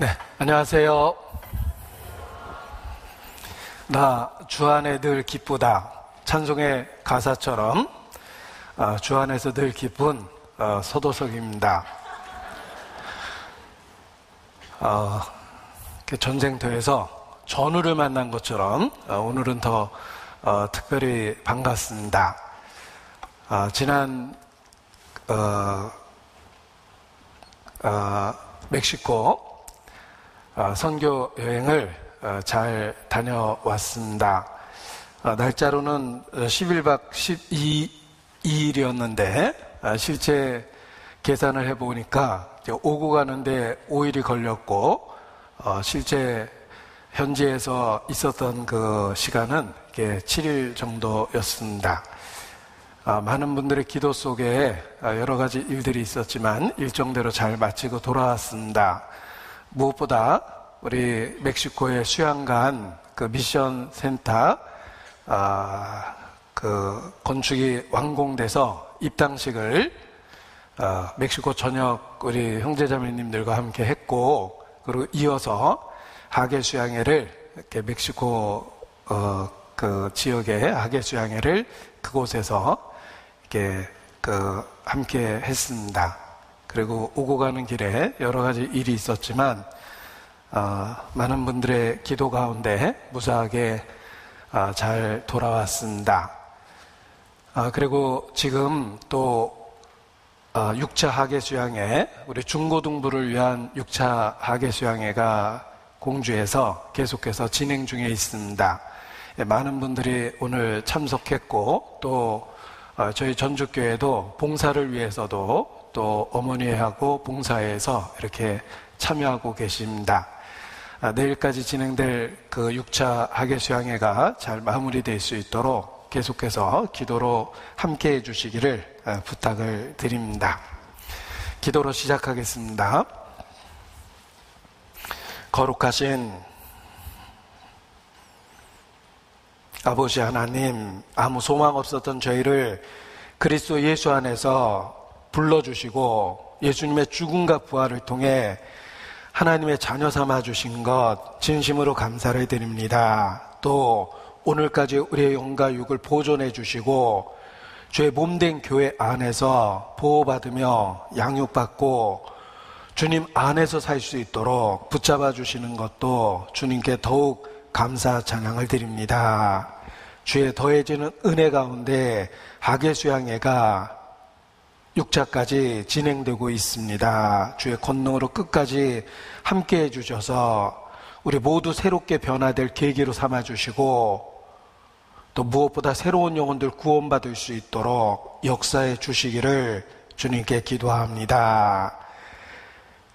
네, 안녕하세요. 나 주 안에 늘 기쁘다. 찬송의 가사처럼 주 안에서 늘 기쁜 서도석입니다. 전쟁터에서 전우를 만난 것처럼 오늘은 더 특별히 반갑습니다. 지난 멕시코 선교 여행을 잘 다녀왔습니다. 날짜로는 11박 12일이었는데 실제 계산을 해보니까 오고 가는데 5일이 걸렸고 실제 현지에서 있었던 그 시간은 7일 정도였습니다. 많은 분들의 기도 속에 여러 가지 일들이 있었지만 일정대로 잘 마치고 돌아왔습니다. 무엇보다 우리 멕시코의 수양관 그 미션 센터 그 건축이 완공돼서 입당식을 멕시코 전역 우리 형제자매님들과 함께 했고, 그리고 이어서 하계 수양회를 이렇게 멕시코 그 지역의 하계 수양회를 그곳에서 이렇게 함께 했습니다. 그리고 오고 가는 길에 여러 가지 일이 있었지만 많은 분들의 기도 가운데 무사하게 잘 돌아왔습니다. 그리고 지금 또 6차 하계 수양회, 우리 중고등부를 위한 6차 하계 수양회가 공주에서 계속해서 진행 중에 있습니다. 많은 분들이 오늘 참석했고, 또 저희 전주교회도 봉사를 위해서도 또 어머니하고 봉사회에서 이렇게 참여하고 계십니다. 내일까지 진행될 그 6차 하계 수양회가 잘 마무리될 수 있도록 계속해서 기도로 함께 해주시기를 부탁을 드립니다. 기도로 시작하겠습니다. 거룩하신 아버지 하나님, 아무 소망 없었던 저희를 그리스도 예수 안에서 불러주시고 예수님의 죽음과 부활을 통해 하나님의 자녀 삼아 주신 것 진심으로 감사를 드립니다. 또 오늘까지 우리의 영과 육을 보존해 주시고 주의 몸된 교회 안에서 보호받으며 양육받고 주님 안에서 살 수 있도록 붙잡아 주시는 것도 주님께 더욱 감사 찬양을 드립니다. 주의 더해지는 은혜 가운데 하계 수양회가 6차까지 진행되고 있습니다. 주의 권능으로 끝까지 함께 해주셔서 우리 모두 새롭게 변화될 계기로 삼아주시고 또 무엇보다 새로운 영혼들 구원받을 수 있도록 역사해 주시기를 주님께 기도합니다.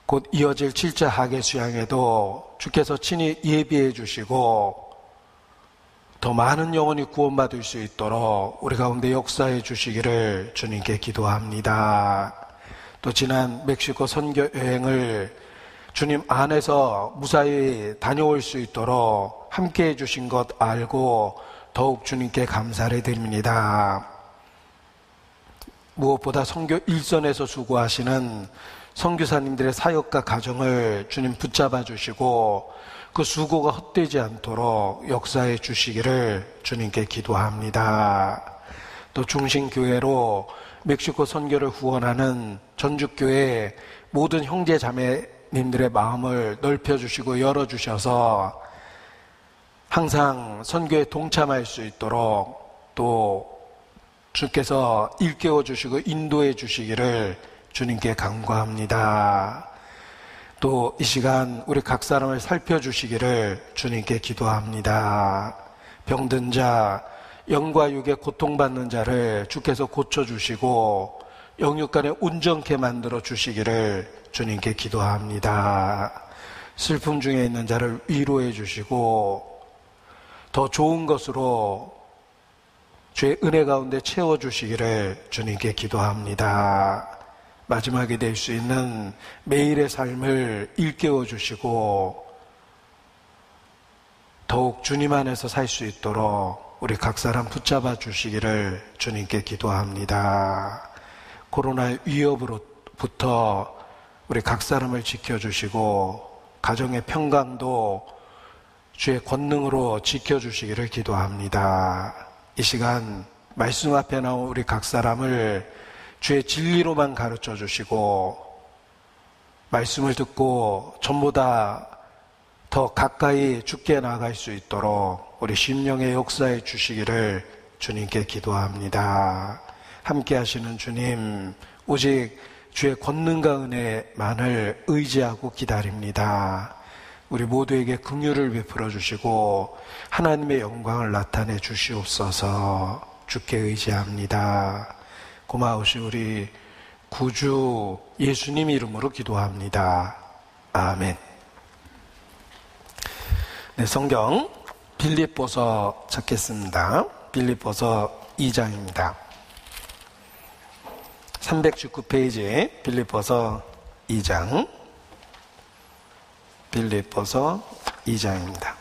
곧 이어질 7차 하계 수양회도 주께서 친히 예비해 주시고 더 많은 영혼이 구원받을 수 있도록 우리 가운데 역사해 주시기를 주님께 기도합니다. 또 지난 멕시코 선교 여행을 주님 안에서 무사히 다녀올 수 있도록 함께 해주신 것 알고 더욱 주님께 감사를 드립니다. 무엇보다 선교 일선에서 수고하시는 선교사님들의 사역과 가정을 주님 붙잡아 주시고 그 수고가 헛되지 않도록 역사해 주시기를 주님께 기도합니다. 또 중심교회로 멕시코 선교를 후원하는 전주교회 모든 형제 자매님들의 마음을 넓혀주시고 열어주셔서 항상 선교에 동참할 수 있도록 또 주께서 일깨워 주시고 인도해 주시기를 주님께 간구합니다. 또 이 시간 우리 각 사람을 살펴주시기를 주님께 기도합니다. 병든 자, 영과 육에 고통받는 자를 주께서 고쳐주시고 영육간에 온전케 만들어 주시기를 주님께 기도합니다. 슬픔 중에 있는 자를 위로해 주시고 더 좋은 것으로 주의 은혜 가운데 채워주시기를 주님께 기도합니다. 마지막이 될 수 있는 매일의 삶을 일깨워 주시고 더욱 주님 안에서 살 수 있도록 우리 각 사람 붙잡아 주시기를 주님께 기도합니다. 코로나의 위협으로부터 우리 각 사람을 지켜주시고 가정의 평강도 주의 권능으로 지켜주시기를 기도합니다. 이 시간 말씀 앞에 나온 우리 각 사람을 주의 진리로만 가르쳐 주시고 말씀을 듣고 전보다 더 가까이 주께 나아갈 수 있도록 우리 심령의 역사해 주시기를 주님께 기도합니다. 함께 하시는 주님, 오직 주의 권능과 은혜만을 의지하고 기다립니다. 우리 모두에게 긍휼을 베풀어 주시고 하나님의 영광을 나타내 주시옵소서. 주께 의지합니다. 고마우신 우리 구주 예수님 이름으로 기도합니다. 아멘. 네, 성경 빌립보서 찾겠습니다. 빌립보서 2장입니다. 319페이지 빌립보서 2장. 빌립보서 2장입니다.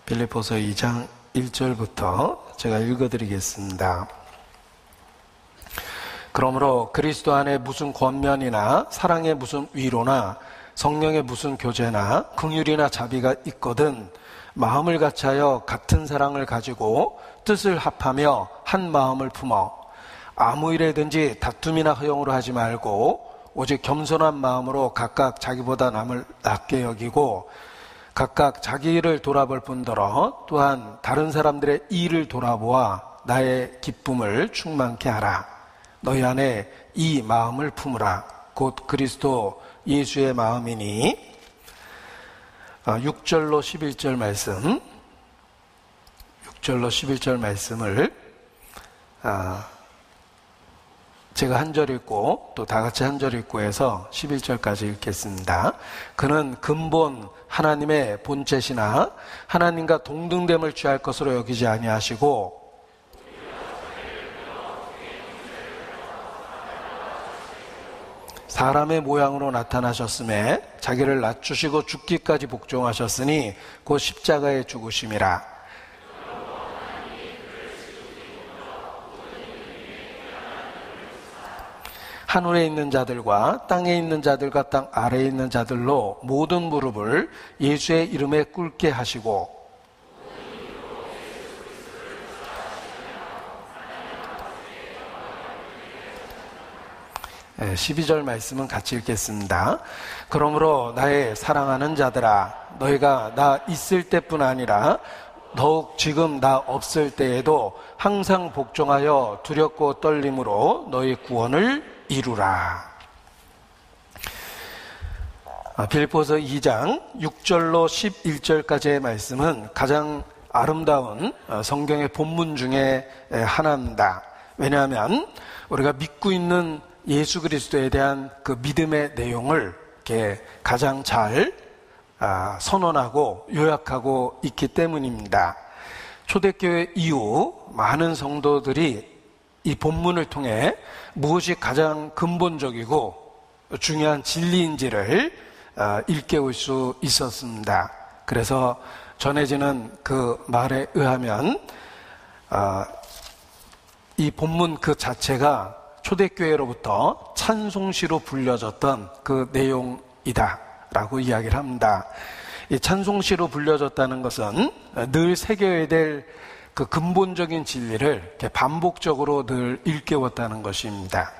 빌립보서 2장 1절부터 제가 읽어드리겠습니다. 그러므로 그리스도 안에 무슨 권면이나 사랑의 무슨 위로나 성령의 무슨 교제나 긍휼이나 자비가 있거든 마음을 같이하여 같은 사랑을 가지고 뜻을 합하며 한 마음을 품어 아무 일에든지 다툼이나 허용으로 하지 말고 오직 겸손한 마음으로 각각 자기보다 남을 낮게 여기고 각각 자기 일을 돌아볼 뿐더러 또한 다른 사람들의 일을 돌아보아 나의 기쁨을 충만케 하라. 너희 안에 이 마음을 품으라. 곧 그리스도 예수의 마음이니 6절로 11절 말씀 6절로 11절 말씀을 제가 한 절 읽고 또 다 같이 한 절 읽고 해서 11절까지 읽겠습니다. 그는 근본 하나님의 본체시나 하나님과 동등됨을 취할 것으로 여기지 아니하시고 사람의 모양으로 나타나셨음에 자기를 낮추시고 죽기까지 복종하셨으니 곧 십자가에 죽으심이라. 하늘에 있는 자들과 땅에 있는 자들과 땅 아래에 있는 자들로 모든 무릎을 예수의 이름에 꿇게 하시고 12절 말씀은 같이 읽겠습니다. 그러므로 나의 사랑하는 자들아 너희가 나 있을 때뿐 아니라 더욱 지금 나 없을 때에도 항상 복종하여 두렵고 떨림으로 너희 구원을 이루라. 빌립보서 2장 6절로 11절까지의 말씀은 가장 아름다운 성경의 본문 중에 하나입니다. 왜냐하면 우리가 믿고 있는 예수 그리스도에 대한 그 믿음의 내용을 이렇게 가장 잘 선언하고 요약하고 있기 때문입니다. 초대교회 이후 많은 성도들이 이 본문을 통해 무엇이 가장 근본적이고 중요한 진리인지를 일깨울 수 있었습니다. 그래서 전해지는 그 말에 의하면 이 본문 그 자체가 초대교회로부터 찬송시로 불려졌던 그 내용이다 라고 이야기를 합니다. 이 찬송시로 불려졌다는 것은 늘 새겨야 될 그 근본적인 진리를 이렇게 반복적으로 늘 일깨웠다는 것입니다.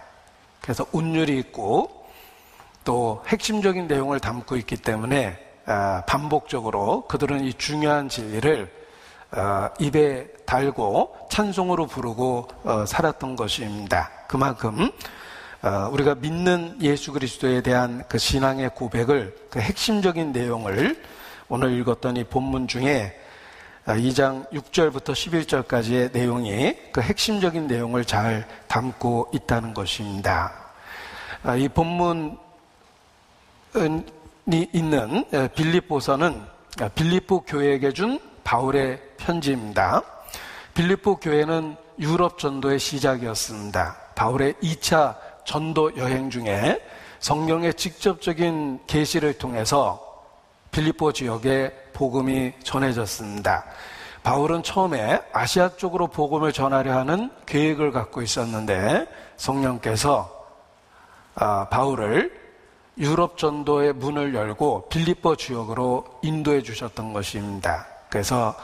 그래서 운율이 있고 또 핵심적인 내용을 담고 있기 때문에 반복적으로 그들은 이 중요한 진리를 입에 달고 찬송으로 부르고 살았던 것입니다. 그만큼 우리가 믿는 예수 그리스도에 대한 그 신앙의 고백을 그 핵심적인 내용을 오늘 읽었던 이 본문 중에 2장 6절부터 11절까지의 내용이 그 핵심적인 내용을 잘 담고 있다는 것입니다. 이 본문이 있는 빌립보서는 빌립보 교회에게 준 바울의 편지입니다. 빌립보 교회는 유럽 전도의 시작이었습니다. 바울의 2차 전도 여행 중에 성경의 직접적인 계시를 통해서 빌립보 지역에 복음이 전해졌습니다. 바울은 처음에 아시아 쪽으로 복음을 전하려 하는 계획을 갖고 있었는데 성령께서 바울을 유럽 전도의 문을 열고 빌립보 지역으로 인도해 주셨던 것입니다. 그래서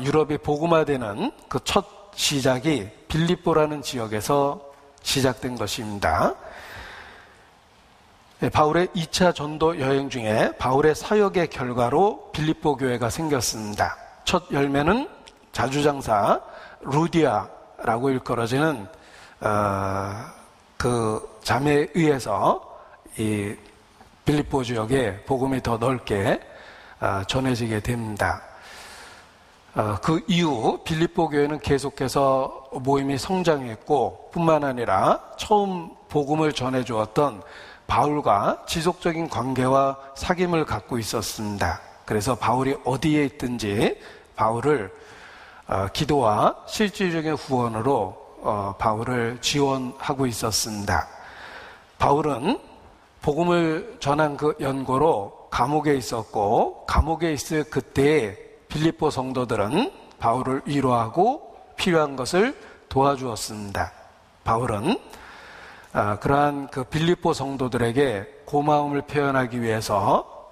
유럽이 복음화되는 그 첫 시작이 빌립보라는 지역에서 시작된 것입니다. 바울의 2차 전도 여행 중에 바울의 사역의 결과로 빌립보 교회가 생겼습니다. 첫 열매는 자주장사 루디아라고 일컬어지는 그 자매에 의해서 이 빌립보 지역에 복음이 더 넓게 전해지게 됩니다. 그 이후 빌립보 교회는 계속해서 모임이 성장했고 뿐만 아니라 처음 복음을 전해주었던 바울과 지속적인 관계와 사귐을 갖고 있었습니다. 그래서 바울이 어디에 있든지 바울을 기도와 실질적인 후원으로 바울을 지원하고 있었습니다. 바울은 복음을 전한 그 연고로 감옥에 있었고 감옥에 있을 그때에 빌립보 성도들은 바울을 위로하고 필요한 것을 도와주었습니다. 바울은 그러한 그 빌립보 성도들에게 고마움을 표현하기 위해서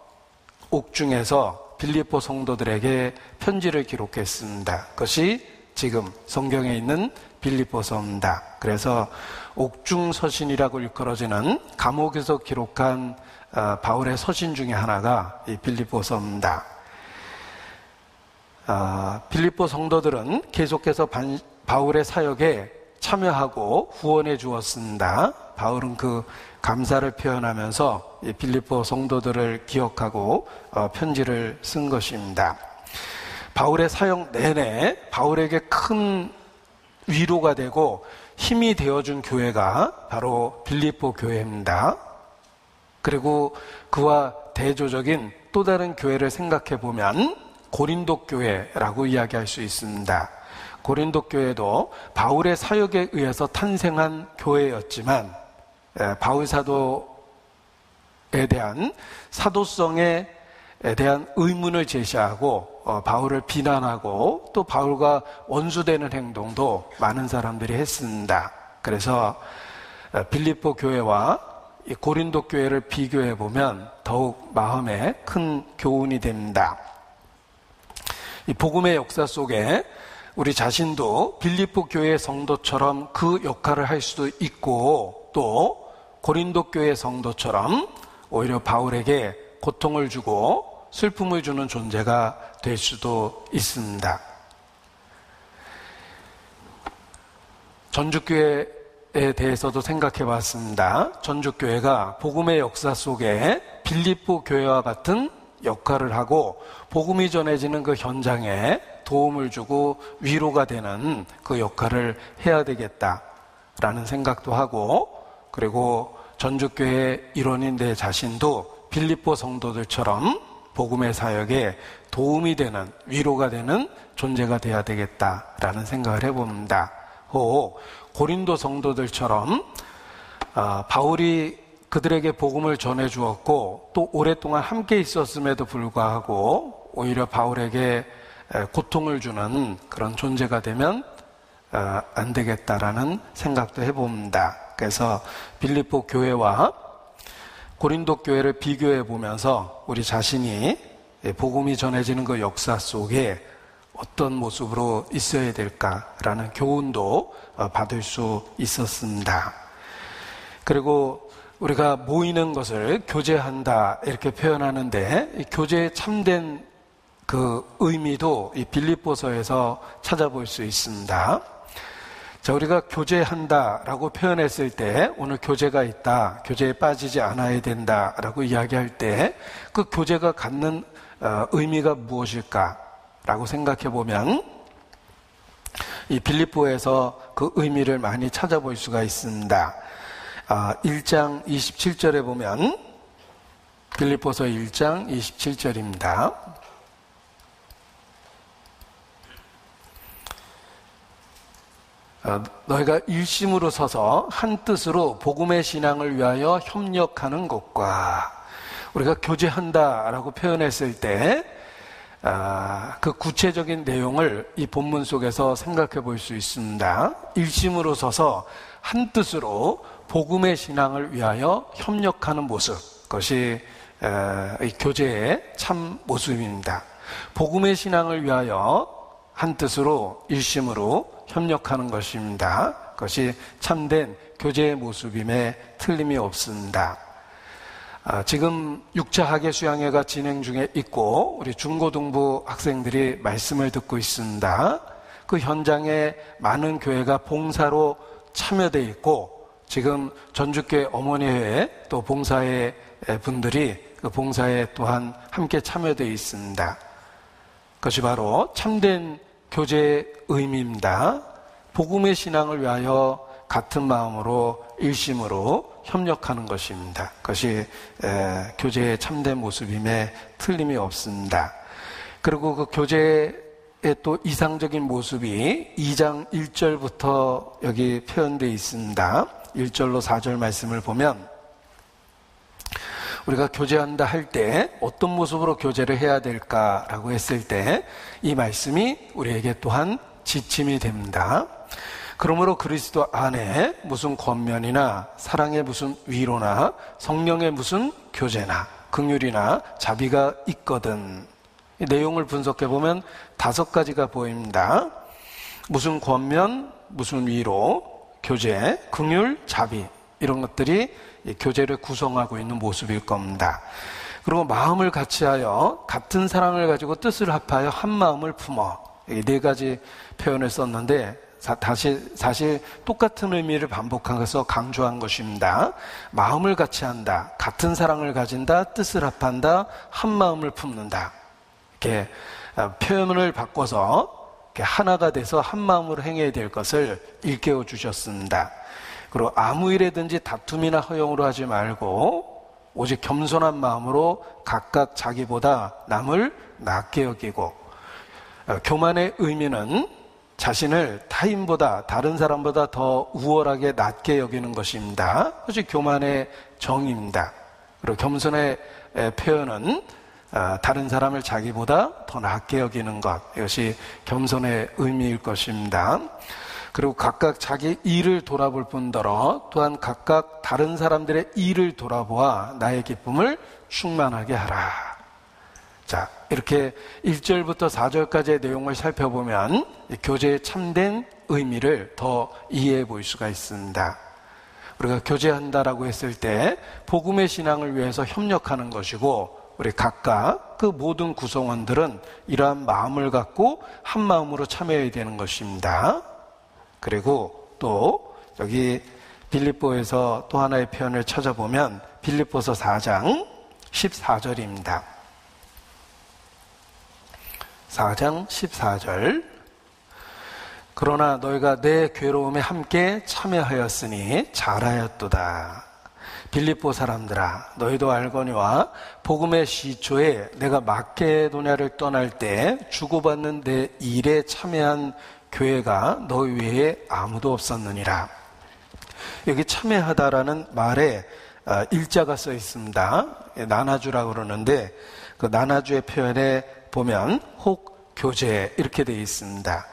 옥중에서 빌립보 성도들에게 편지를 기록했습니다. 그것이 지금 성경에 있는 빌립보서입니다. 그래서 옥중 서신이라고 일컬어지는 감옥에서 기록한 바울의 서신 중에 하나가 이 빌립보서입니다. 빌립보 성도들은 계속해서 바울의 사역에 참여하고 후원해 주었습니다. 바울은 그 감사를 표현하면서 이 빌립보 성도들을 기억하고 편지를 쓴 것입니다. 바울의 사역 내내 바울에게 큰 위로가 되고 힘이 되어준 교회가 바로 빌립보 교회입니다. 그리고 그와 대조적인 또 다른 교회를 생각해 보면 고린도 교회라고 이야기할 수 있습니다. 고린도 교회도 바울의 사역에 의해서 탄생한 교회였지만 바울 사도에 대한 사도성에 대한 의문을 제시하고 바울을 비난하고 또 바울과 원수되는 행동도 많은 사람들이 했습니다. 그래서 빌립보 교회와 고린도 교회를 비교해 보면 더욱 마음에 큰 교훈이 됩니다. 이 복음의 역사 속에 우리 자신도 빌립보 교회의 성도처럼 그 역할을 할 수도 있고 또 고린도 교회의 성도처럼 오히려 바울에게 고통을 주고 슬픔을 주는 존재가 될 수도 있습니다. 전주교회에 대해서도 생각해 봤습니다. 전주교회가 복음의 역사 속에 빌립보 교회와 같은 역할을 하고 복음이 전해지는 그 현장에 도움을 주고 위로가 되는 그 역할을 해야 되겠다라는 생각도 하고 그리고 전주교회 일원인 내 자신도 빌립보 성도들처럼 복음의 사역에 도움이 되는 위로가 되는 존재가 되어야 되겠다라는 생각을 해봅니다. 혹 고린도 성도들처럼 바울이 그들에게 복음을 전해 주었고 또 오랫동안 함께 있었음에도 불구하고 오히려 바울에게 고통을 주는 그런 존재가 되면 안 되겠다라는 생각도 해봅니다. 그래서 빌립보 교회와 고린도 교회를 비교해 보면서 우리 자신이 복음이 전해지는 그 역사 속에 어떤 모습으로 있어야 될까라는 교훈도 받을 수 있었습니다. 그리고 우리가 모이는 것을 교제한다 이렇게 표현하는데 이 교제의 참된 그 의미도 이 빌립보서에서 찾아볼 수 있습니다. 자, 우리가 교제한다라고 표현했을 때 오늘 교제가 있다, 교제에 빠지지 않아야 된다라고 이야기할 때 그 교제가 갖는 의미가 무엇일까라고 생각해 보면 이 빌립보에서 그 의미를 많이 찾아볼 수가 있습니다. 1장 27절에 보면 빌립보서 1장 27절입니다. 너희가 일심으로 서서 한 뜻으로 복음의 신앙을 위하여 협력하는 것과 우리가 교제한다라고 표현했을 때 그 구체적인 내용을 이 본문 속에서 생각해 볼 수 있습니다. 일심으로 서서 한 뜻으로 복음의 신앙을 위하여 협력하는 모습, 그것이 이 교제의 참 모습입니다. 복음의 신앙을 위하여 한 뜻으로 일심으로 협력하는 것입니다. 그것이 참된 교제의 모습임에 틀림이 없습니다. 지금 6차 학예 수양회가 진행 중에 있고 우리 중고등부 학생들이 말씀을 듣고 있습니다. 그 현장에 많은 교회가 봉사로 참여되어 있고 지금 전주교회 어머니회 또 봉사회 분들이 그 봉사에 또한 함께 참여되어 있습니다. 그것이 바로 참된 교제의 의미입니다. 복음의 신앙을 위하여 같은 마음으로 일심으로 협력하는 것입니다. 그것이 교제의 참된 모습임에 틀림이 없습니다. 그리고 그 교제의 또 이상적인 모습이 2장 1절부터 여기 표현되어 있습니다. 1절로 4절 말씀을 보면 우리가 교제한다 할 때 어떤 모습으로 교제를 해야 될까라고 했을 때 이 말씀이 우리에게 또한 지침이 됩니다. 그러므로 그리스도 안에 무슨 권면이나 사랑의 무슨 위로나 성령의 무슨 교제나 긍휼이나 자비가 있거든. 이 내용을 분석해 보면 5가지가 보입니다. 무슨 권면, 무슨 위로, 교제, 긍휼, 자비, 이런 것들이 교제를 구성하고 있는 모습일 겁니다. 그리고 마음을 같이하여 같은 사랑을 가지고 뜻을 합하여 한 마음을 품어. 이 4가지 표현을 썼는데 사실 똑같은 의미를 반복해서 강조한 것입니다. 마음을 같이한다, 같은 사랑을 가진다, 뜻을 합한다, 한 마음을 품는다. 이렇게 표현을 바꿔서 이렇게 하나가 돼서 한 마음으로 행해야 될 것을 일깨워 주셨습니다. 그리고 아무 일에든지 다툼이나 허용으로 하지 말고 오직 겸손한 마음으로 각각 자기보다 남을 낮게 여기고, 교만의 의미는 자신을 타인보다, 다른 사람보다 더 우월하게 낮게 여기는 것입니다. 그것이 교만의 정의입니다. 그리고 겸손의 표현은 다른 사람을 자기보다 더 낮게 여기는 것, 이것이 겸손의 의미일 것입니다. 그리고 각각 자기 일을 돌아볼 뿐더러 또한 각각 다른 사람들의 일을 돌아보아 나의 기쁨을 충만하게 하라. 자, 이렇게 1절부터 4절까지의 내용을 살펴보면 교제의 참된 의미를 더 이해해 볼 수가 있습니다. 우리가 교제한다라고 했을 때 복음의 신앙을 위해서 협력하는 것이고, 우리 각각 그 모든 구성원들은 이러한 마음을 갖고 한 마음으로 참여해야 되는 것입니다. 그리고 또 여기 빌립보에서 또 하나의 표현을 찾아보면 빌립보서 4장 14절입니다. 4장 14절. 그러나 너희가 내 괴로움에 함께 참여하였으니 잘하였도다. 빌립보 사람들아, 너희도 알거니와 복음의 시초에 내가 마케도냐를 떠날 때 주고받는 내 일에 참여한 교회가 너희 외에 아무도 없었느니라. 여기 참여하다라는 말에 일자가 써 있습니다. 나나주라고 그러는데 그 나나주의 표현에 보면 혹 교제 이렇게 되어 있습니다.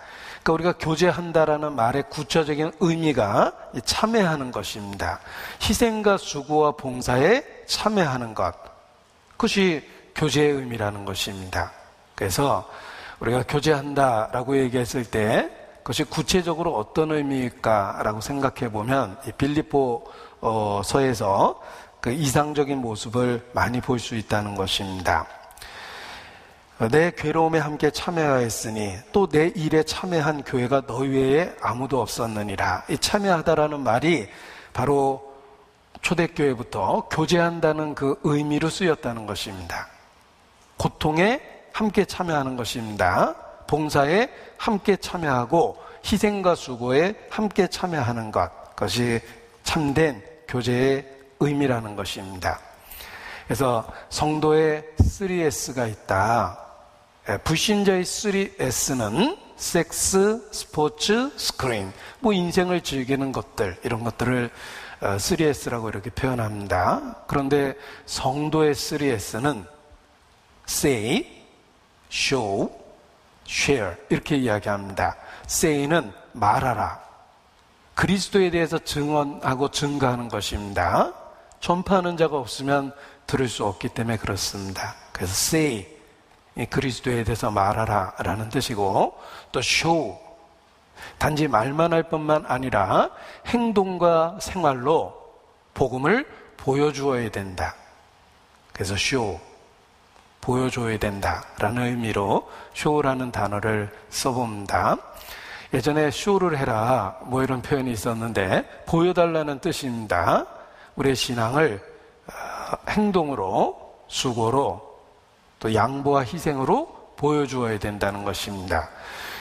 그러니까 우리가 교제한다라는 말의 구체적인 의미가 참여하는 것입니다. 희생과 수고와 봉사에 참여하는 것, 그것이 교제의 의미라는 것입니다. 그래서 우리가 교제한다라고 얘기했을 때 그것이 구체적으로 어떤 의미일까라고 생각해 보면 빌립보서에서 그 이상적인 모습을 많이 볼 수 있다는 것입니다. 내 괴로움에 함께 참여하였으니 또 내 일에 참여한 교회가 너희 외에 아무도 없었느니라. 이 참여하다라는 말이 바로 초대교회부터 교제한다는 그 의미로 쓰였다는 것입니다. 고통에 함께 참여하는 것입니다. 봉사에 함께 참여하고 희생과 수고에 함께 참여하는 것, 그것이 참된 교제의 의미라는 것입니다. 그래서 성도의 3S가 있다. 불신자의 3S는 섹스, 스포츠, 스크린, 인생을 즐기는 것들, 이런 것들을 3S라고 이렇게 표현합니다. 그런데 성도의 3S는 say, show, share 이렇게 이야기합니다. say는 말하라. 그리스도에 대해서 증언하고 증거하는 것입니다. 전파하는 자가 없으면 들을 수 없기 때문에 그렇습니다. 그래서 say, 그리스도에 대해서 말하라 라는 뜻이고, 또 show, 단지 말만 할 뿐만 아니라 행동과 생활로 복음을 보여주어야 된다. 그래서 show, 보여줘야 된다라는 의미로 show라는 단어를 써봅니다. 예전에 쇼를 해라 뭐 이런 표현이 있었는데 보여달라는 뜻입니다. 우리의 신앙을 행동으로, 수고로, 또 양보와 희생으로 보여주어야 된다는 것입니다.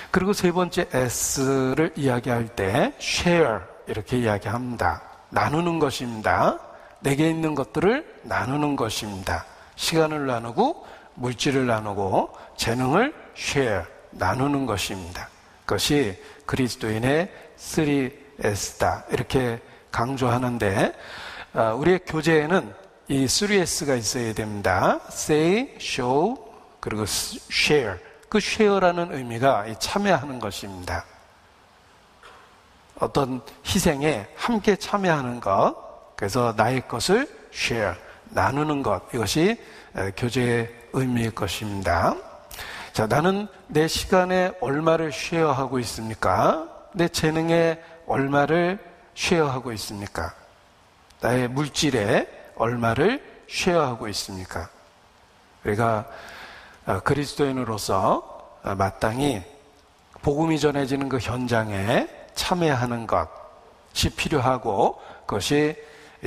그리고 세 번째 S를 이야기할 때 share 이렇게 이야기합니다. 나누는 것입니다. 내게 있는 것들을 나누는 것입니다. 시간을 나누고 물질을 나누고 재능을 share, 나누는 것입니다. 그것이 그리스도인의 3S다 이렇게 강조하는데, 우리의 교제에는 이 3S가 있어야 됩니다. say, show, 그리고 share. 그 share라는 의미가 참여하는 것입니다. 어떤 희생에 함께 참여하는 것, 그래서 나의 것을 share, 나누는 것, 이것이 교제의 의미일 것입니다. 자, 나는 내 시간에 얼마를 쉐어하고 있습니까? 내 재능에 얼마를 쉐어하고 있습니까? 나의 물질에 얼마를 쉐어하고 있습니까? 우리가 그리스도인으로서 마땅히 복음이 전해지는 그 현장에 참여하는 것이 필요하고, 그것이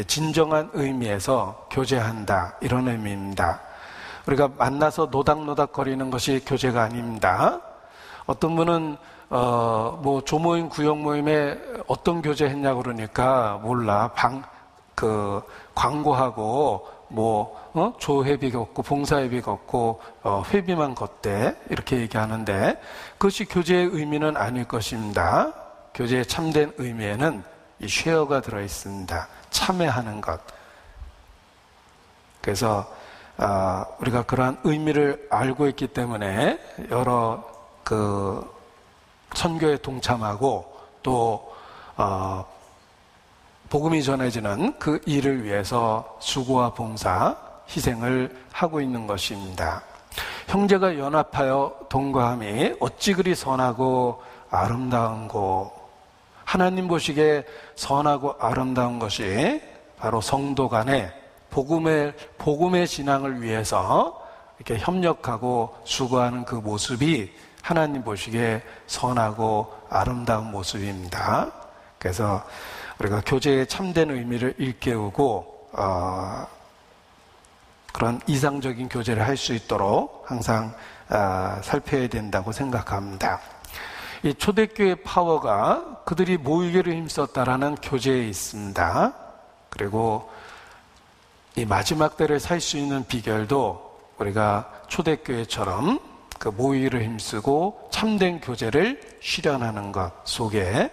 진정한 의미에서 교제한다 이런 의미입니다. 우리가 만나서 노닥노닥 거리는 것이 교제가 아닙니다. 어떤 분은 뭐 조모임 구역 모임에 어떤 교제 했냐고 그러니까 몰라, 광고하고 조회비가 없고 봉사회비가 없고 회비만 걷대 이렇게 얘기하는데, 그것이 교제의 의미는 아닐 것입니다. 교제의 참된 의미에는 이 쉐어가 들어있습니다. 참여하는 것. 그래서 우리가 그러한 의미를 알고 있기 때문에 여러 선교에 동참하고 또 복음이 전해지는 그 일을 위해서 수고와 봉사, 희생을 하고 있는 것입니다. 형제가 연합하여 동거함이 어찌 그리 선하고 아름다운고. 하나님 보시기에 선하고 아름다운 것이 바로 성도 간에 복음의 신앙을 위해서 이렇게 협력하고 수고하는 그 모습이 하나님 보시기에 선하고 아름다운 모습입니다. 그래서 우리가 교제의 참된 의미를 일깨우고 그런 이상적인 교제를 할 수 있도록 항상 살펴야 된다고 생각합니다. 이 초대교회의 파워가 그들이 모이기를 힘썼다라는 교제에 있습니다. 그리고 이 마지막 때를 살 수 있는 비결도 우리가 초대교회처럼 그 모이기를 힘쓰고 참된 교제를 실현하는 것 속에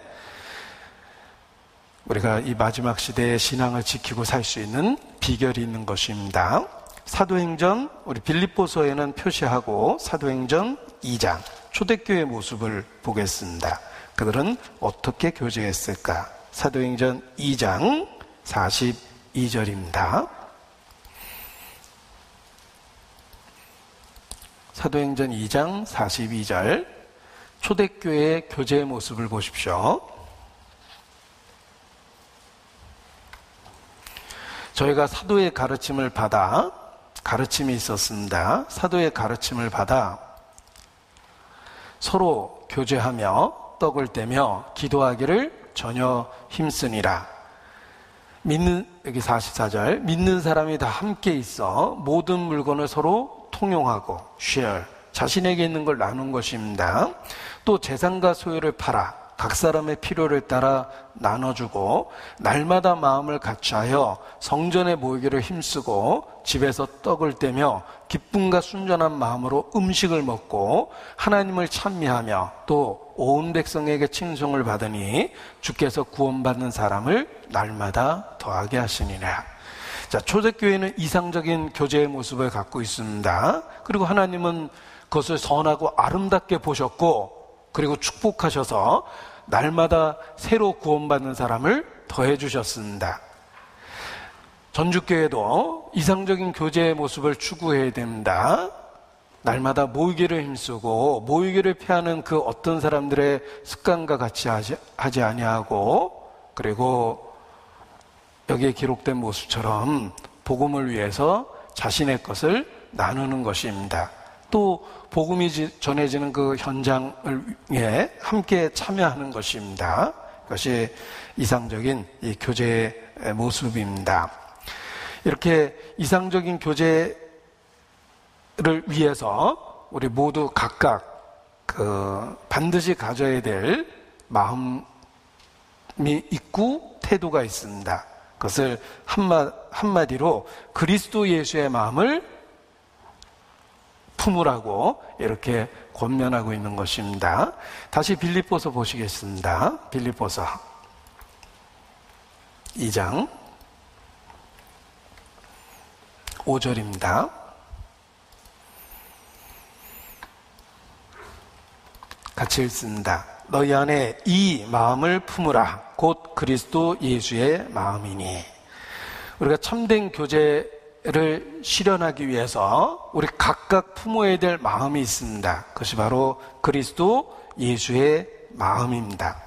우리가 이 마지막 시대의 신앙을 지키고 살 수 있는 비결이 있는 것입니다. 사도행전, 우리 빌립보서에는 표시하고 사도행전 2장 초대교회의 모습을 보겠습니다. 그들은 어떻게 교제했을까? 사도행전 2장 42절입니다. 사도행전 2장 42절 초대교회의 교제의 모습을 보십시오. 저희가 사도의 가르침을 받아, 가르침이 있었습니다. 사도의 가르침을 받아 서로 교제하며 떡을 떼며 기도하기를 전혀 힘쓰니라. 여기 44절, 믿는 사람이 다 함께 있어 모든 물건을 서로 통용하고 share, 자신에게 있는 걸 나눈 것입니다. 또 재산과 소유를 팔아 각 사람의 필요를 따라 나눠주고 날마다 마음을 같이하여 성전에 모이기를 힘쓰고 집에서 떡을 떼며 기쁨과 순전한 마음으로 음식을 먹고 하나님을 찬미하며 또 온 백성에게 칭송을 받으니 주께서 구원받는 사람을 날마다 더하게 하시니라. 자, 초대교회는 이상적인 교제의 모습을 갖고 있습니다. 그리고 하나님은 그것을 선하고 아름답게 보셨고 그리고 축복하셔서 날마다 새로 구원받는 사람을 더해 주셨습니다. 전주교회도 이상적인 교제의 모습을 추구해야 됩니다. 날마다 모이기를 힘쓰고 모이기를 피하는 그 어떤 사람들의 습관과 같이 하지 아니하고 그리고 여기에 기록된 모습처럼 복음을 위해서 자신의 것을 나누는 것입니다. 또 복음이 전해지는 그 현장을 위해 함께 참여하는 것입니다. 그것이 이상적인 이 교제의 모습입니다. 이렇게 이상적인 교제를 위해서 우리 모두 각각 반드시 가져야 될 마음이 있고 태도가 있습니다. 그것을 한마디로 그리스도 예수의 마음을 품으라고 이렇게 권면하고 있는 것입니다. 다시 빌립보서 보시겠습니다. 빌립보서 2장 5절입니다. 같이 읽습니다. 너희 안에 이 마음을 품으라. 곧 그리스도 예수의 마음이니. 우리가 참된 교제를 실현하기 위해서 우리 각각 품어야 될 마음이 있습니다. 그것이 바로 그리스도 예수의 마음입니다.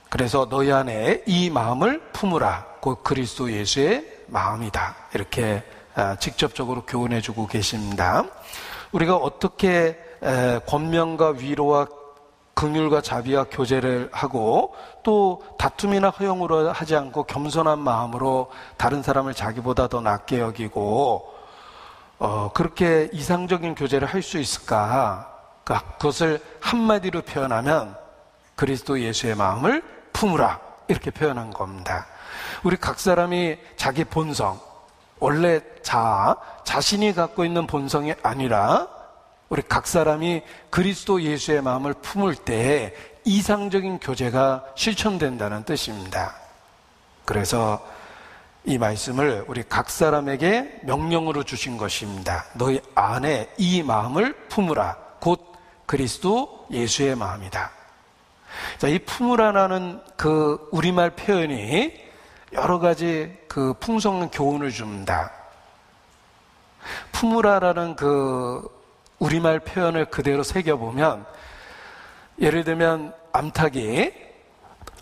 그래서 너희 안에 이 마음을 품으라. 곧 그리스도 예수의 마음이다. 이렇게 직접적으로 교훈해 주고 계십니다. 우리가 어떻게 권면과 위로와 긍휼과 자비와 교제를 하고 또 다툼이나 허용으로 하지 않고 겸손한 마음으로 다른 사람을 자기보다 더 낫게 여기고 그렇게 이상적인 교제를 할 수 있을까? 그것을 한마디로 표현하면 그리스도 예수의 마음을 품으라 이렇게 표현한 겁니다. 우리 각 사람이 자기 본성, 원래 자신이 갖고 있는 본성이 아니라 우리 각 사람이 그리스도 예수의 마음을 품을 때 이상적인 교제가 실천된다는 뜻입니다. 그래서 이 말씀을 우리 각 사람에게 명령으로 주신 것입니다. 너희 안에 이 마음을 품으라. 곧 그리스도 예수의 마음이다. 자, 이 품으라라는 그 우리말 표현이 여러 가지 그 풍성한 교훈을 줍니다. 품으라라는 그 우리말 표현을 그대로 새겨보면 예를 들면 암탉이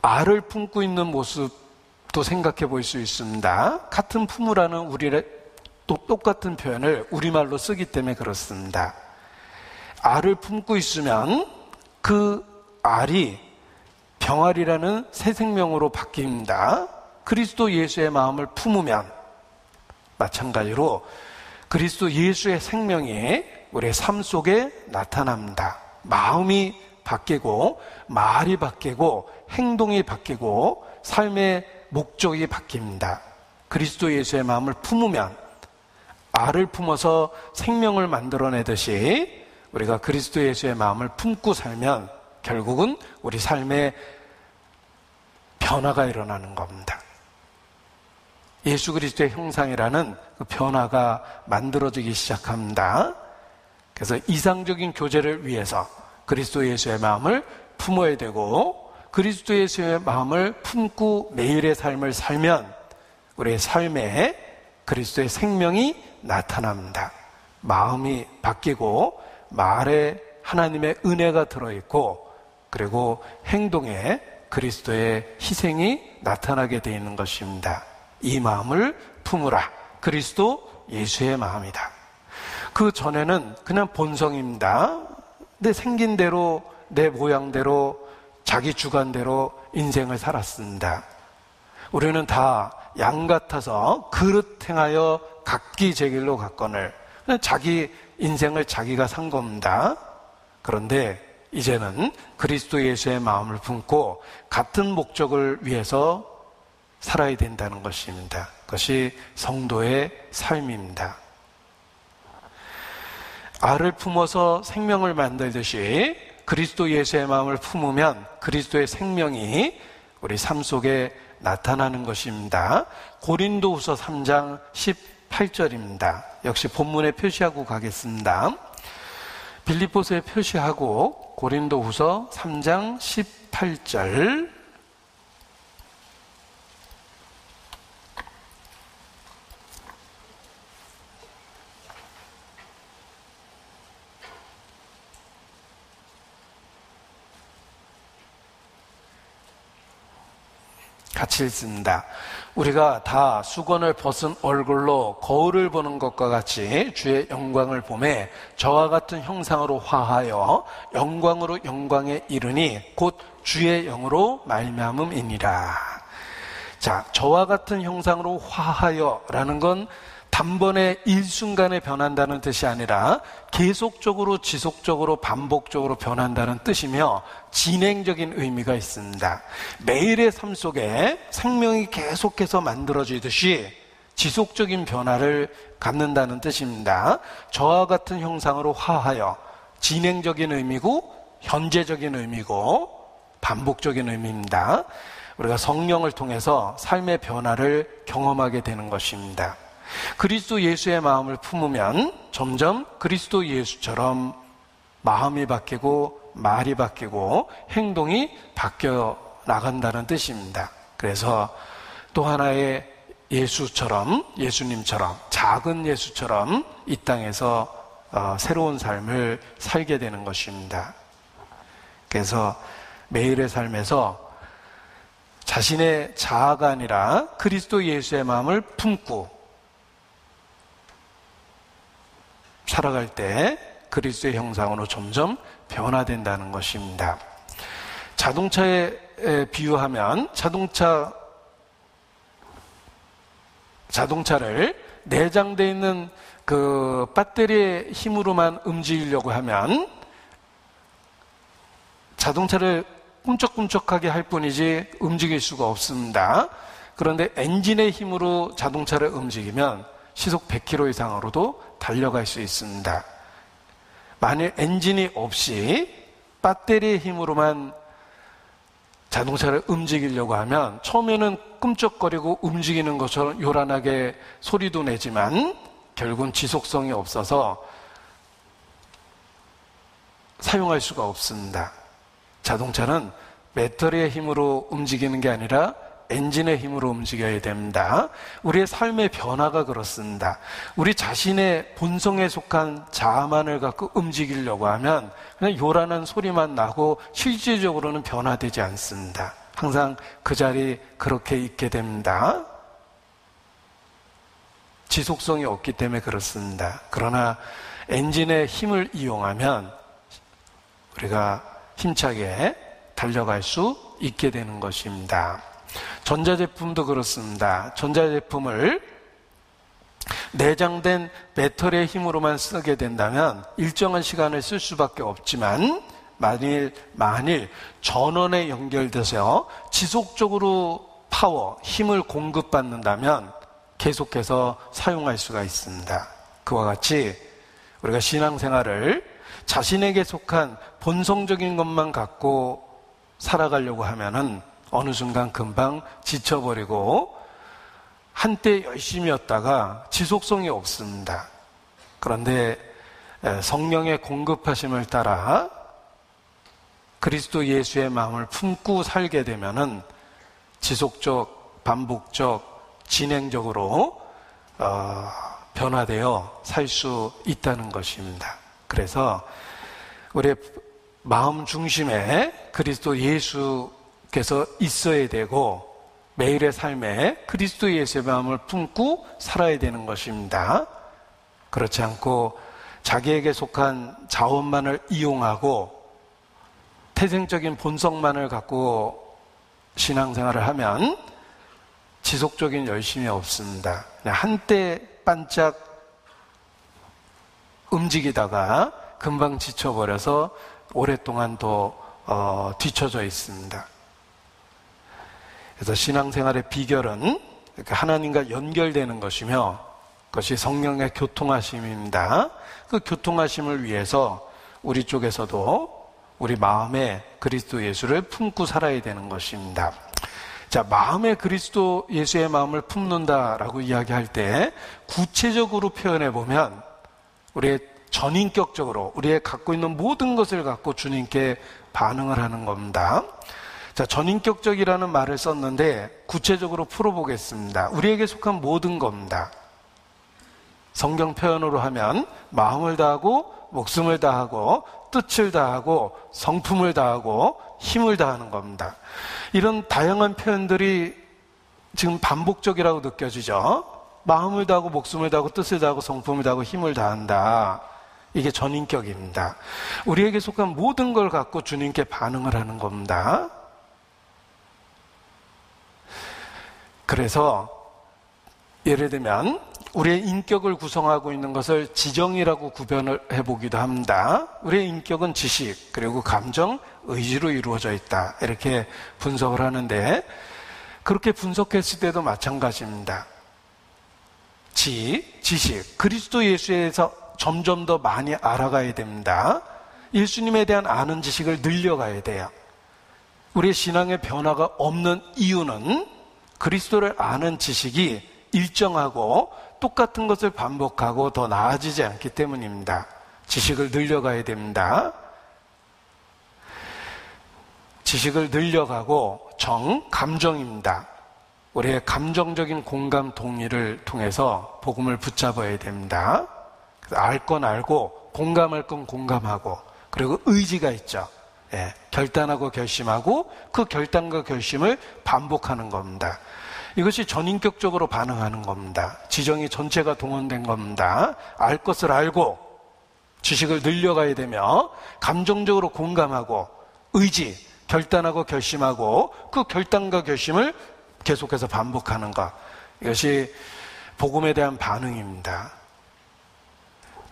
알을 품고 있는 모습도 생각해 볼 수 있습니다. 같은 품으라는 우리의 또 똑같은 표현을 우리말로 쓰기 때문에 그렇습니다. 알을 품고 있으면 그 알이 병아리라는 새 생명으로 바뀝니다. 그리스도 예수의 마음을 품으면 마찬가지로 그리스도 예수의 생명이 우리의 삶 속에 나타납니다. 마음이 바뀌고 말이 바뀌고 행동이 바뀌고 삶의 목적이 바뀝니다. 그리스도 예수의 마음을 품으면 알을 품어서 생명을 만들어내듯이 우리가 그리스도 예수의 마음을 품고 살면 결국은 우리 삶에 변화가 일어나는 겁니다. 예수 그리스도의 형상이라는 그 변화가 만들어지기 시작합니다. 그래서 이상적인 교제를 위해서 그리스도 예수의 마음을 품어야 되고 그리스도 예수의 마음을 품고 매일의 삶을 살면 우리의 삶에 그리스도의 생명이 나타납니다. 마음이 바뀌고 말에 하나님의 은혜가 들어있고 그리고 행동에 그리스도의 희생이 나타나게 되어 있는 것입니다. 이 마음을 품으라. 그리스도 예수의 마음이다. 그 전에는 그냥 본성입니다. 내 생긴 대로 내 모양대로 자기 주관대로 인생을 살았습니다. 우리는 다 양 같아서 그릇 행하여 각기 제 길로 갔거늘 자기 인생을 자기가 산 겁니다. 그런데 이제는 그리스도 예수의 마음을 품고 같은 목적을 위해서 살아야 된다는 것입니다. 그것이 성도의 삶입니다. 알을 품어서 생명을 만들듯이 그리스도 예수의 마음을 품으면 그리스도의 생명이 우리 삶 속에 나타나는 것입니다. 고린도후서 3장 18절입니다. 역시 본문에 표시하고 가겠습니다. 빌립보서에 표시하고 고린도후서 3장 18절 같이 읽습니다. 우리가 다 수건을 벗은 얼굴로 거울을 보는 것과 같이 주의 영광을 보매 저와 같은 형상으로 화하여 영광으로 영광에 이르니 곧 주의 영으로 말미암음이니라. 자, 저와 같은 형상으로 화하여 라는 건 단번에 일순간에 변한다는 뜻이 아니라 계속적으로 지속적으로 반복적으로 변한다는 뜻이며 진행적인 의미가 있습니다. 매일의 삶 속에 생명이 계속해서 만들어지듯이 지속적인 변화를 갖는다는 뜻입니다. 저와 같은 형상으로 화하여 진행적인 의미고 현재적인 의미고 반복적인 의미입니다. 우리가 성령을 통해서 삶의 변화를 경험하게 되는 것입니다. 그리스도 예수의 마음을 품으면 점점 그리스도 예수처럼 마음이 바뀌고 말이 바뀌고 행동이 바뀌어 나간다는 뜻입니다. 그래서 또 하나의 예수처럼, 예수님처럼, 작은 예수처럼 이 땅에서 새로운 삶을 살게 되는 것입니다. 그래서 매일의 삶에서 자신의 자아가 아니라 그리스도 예수의 마음을 품고 살아갈 때 그리스도의 형상으로 점점 변화된다는 것입니다. 자동차에 비유하면 자동차를 내장되어 있는 그 배터리의 힘으로만 움직이려고 하면 자동차를 꿈쩍꿈쩍하게 할 뿐이지 움직일 수가 없습니다. 그런데 엔진의 힘으로 자동차를 움직이면 시속 100km 이상으로도 달려갈 수 있습니다. 만일 엔진이 없이 배터리의 힘으로만 자동차를 움직이려고 하면 처음에는 꿈쩍거리고 움직이는 것처럼 요란하게 소리도 내지만 결국은 지속성이 없어서 사용할 수가 없습니다. 자동차는 배터리의 힘으로 움직이는 게 아니라 엔진의 힘으로 움직여야 됩니다. 우리의 삶의 변화가 그렇습니다. 우리 자신의 본성에 속한 자아만을 갖고 움직이려고 하면 그냥 요란한 소리만 나고 실질적으로는 변화되지 않습니다. 항상 그 자리 그렇게 있게 됩니다. 지속성이 없기 때문에 그렇습니다. 그러나 엔진의 힘을 이용하면 우리가 힘차게 달려갈 수 있게 되는 것입니다. 전자제품도 그렇습니다. 전자제품을 내장된 배터리의 힘으로만 쓰게 된다면 일정한 시간을 쓸 수밖에 없지만 만일 전원에 연결돼서 지속적으로 힘을 공급받는다면 계속해서 사용할 수가 있습니다. 그와 같이 우리가 신앙생활을 자신에게 속한 본성적인 것만 갖고 살아가려고 하면은 어느 순간 금방 지쳐버리고 한때 열심이었다가 지속성이 없습니다. 그런데 성령의 공급하심을 따라 그리스도 예수의 마음을 품고 살게 되면은 지속적, 반복적, 진행적으로 변화되어 살 수 있다는 것입니다. 그래서 우리의 마음 중심에 그리스도 예수께서 있어야 되고 매일의 삶에 그리스도 예수의 마음을 품고 살아야 되는 것입니다. 그렇지 않고 자기에게 속한 자원만을 이용하고 태생적인 본성만을 갖고 신앙생활을 하면 지속적인 열심이 없습니다. 그냥 한때 반짝 움직이다가 금방 지쳐버려서 오랫동안 또 뒤처져 있습니다. 그래서 신앙생활의 비결은 하나님과 연결되는 것이며 그것이 성령의 교통하심입니다. 그 교통하심을 위해서 우리 쪽에서도 우리 마음에 그리스도 예수를 품고 살아야 되는 것입니다. 자, 마음에 그리스도 예수의 마음을 품는다라고 이야기할 때 구체적으로 표현해 보면 우리의 전인격적으로 우리의 갖고 있는 모든 것을 갖고 주님께 반응을 하는 겁니다. 자, 전인격적이라는 말을 썼는데 구체적으로 풀어보겠습니다. 우리에게 속한 모든 겁니다. 성경 표현으로 하면 마음을 다하고 목숨을 다하고 뜻을 다하고 성품을 다하고 힘을 다하는 겁니다. 이런 다양한 표현들이 지금 반복적이라고 느껴지죠. 마음을 다하고 목숨을 다하고 뜻을 다하고 성품을 다하고 힘을 다한다. 이게 전인격입니다. 우리에게 속한 모든 걸 갖고 주님께 반응을 하는 겁니다. 그래서 예를 들면 우리의 인격을 구성하고 있는 것을 지정이라고 구별을 해보기도 합니다. 우리의 인격은 지식, 그리고 감정, 의지로 이루어져 있다. 이렇게 분석을 하는데 그렇게 분석했을 때도 마찬가지입니다. 지식, 그리스도 예수에서 점점 더 많이 알아가야 됩니다. 예수님에 대한 아는 지식을 늘려가야 돼요. 우리의 신앙의 변화가 없는 이유는 그리스도를 아는 지식이 일정하고 똑같은 것을 반복하고 더 나아지지 않기 때문입니다. 지식을 늘려가야 됩니다. 지식을 늘려가고 감정입니다. 우리의 감정적인 공감 동의를 통해서 복음을 붙잡아야 됩니다. 알 건 알고 공감할 건 공감하고 그리고 의지가 있죠. 예, 결단하고 결심하고 그 결단과 결심을 반복하는 겁니다. 이것이 전인격적으로 반응하는 겁니다. 지정이 전체가 동원된 겁니다. 알 것을 알고 지식을 늘려가야 되며 감정적으로 공감하고 의지, 결단하고 결심하고 그 결단과 결심을 계속해서 반복하는 것. 이것이 복음에 대한 반응입니다.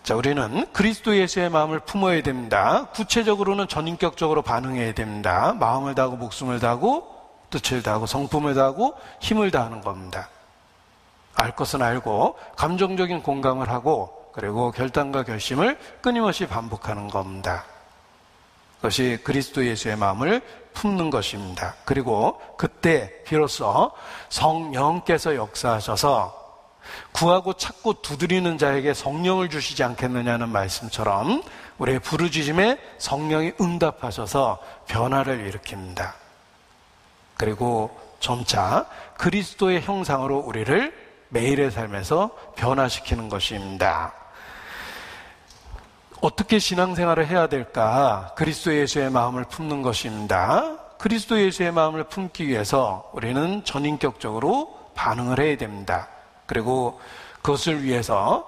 자, 우리는 그리스도 예수의 마음을 품어야 됩니다. 구체적으로는 전인격적으로 반응해야 됩니다. 마음을 다하고 목숨을 다하고 뜻을 다하고 성품을 다하고 힘을 다하는 겁니다. 알 것은 알고 감정적인 공감을 하고 그리고 결단과 결심을 끊임없이 반복하는 겁니다. 그것이 그리스도 예수의 마음을 품는 것입니다. 그리고 그때 비로소 성령께서 역사하셔서 구하고 찾고 두드리는 자에게 성령을 주시지 않겠느냐는 말씀처럼 우리의 부르짖음에 성령이 응답하셔서 변화를 일으킵니다. 그리고 점차 그리스도의 형상으로 우리를 매일의 삶에서 변화시키는 것입니다. 어떻게 신앙생활을 해야 될까? 그리스도 예수의 마음을 품는 것입니다. 그리스도 예수의 마음을 품기 위해서 우리는 전인격적으로 반응을 해야 됩니다. 그리고 그것을 위해서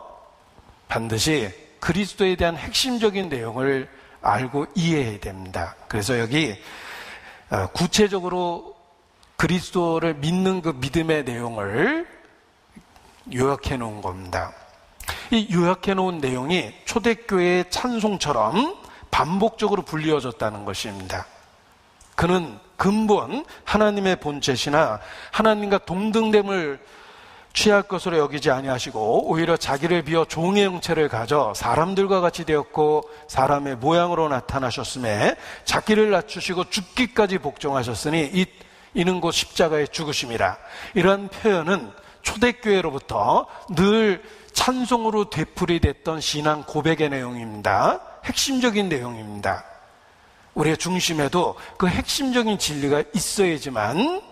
반드시 그리스도에 대한 핵심적인 내용을 알고 이해해야 됩니다. 그래서 여기 구체적으로 그리스도를 믿는 그 믿음의 내용을 요약해 놓은 겁니다. 이 요약해 놓은 내용이 초대교회의 찬송처럼 반복적으로 불리어졌다는 것입니다. 그는 근본 하나님의 본체시나 하나님과 동등됨을 취할 것으로 여기지 아니하시고 오히려 자기를 비워 종의 형체를 가져 사람들과 같이 되었고 사람의 모양으로 나타나셨음에 자기를 낮추시고 죽기까지 복종하셨으니 이는 곧 십자가의 죽으심이라. 이러한 표현은 초대교회로부터 늘 찬송으로 되풀이됐던 신앙 고백의 내용입니다. 핵심적인 내용입니다. 우리의 중심에도 그 핵심적인 진리가 있어야지만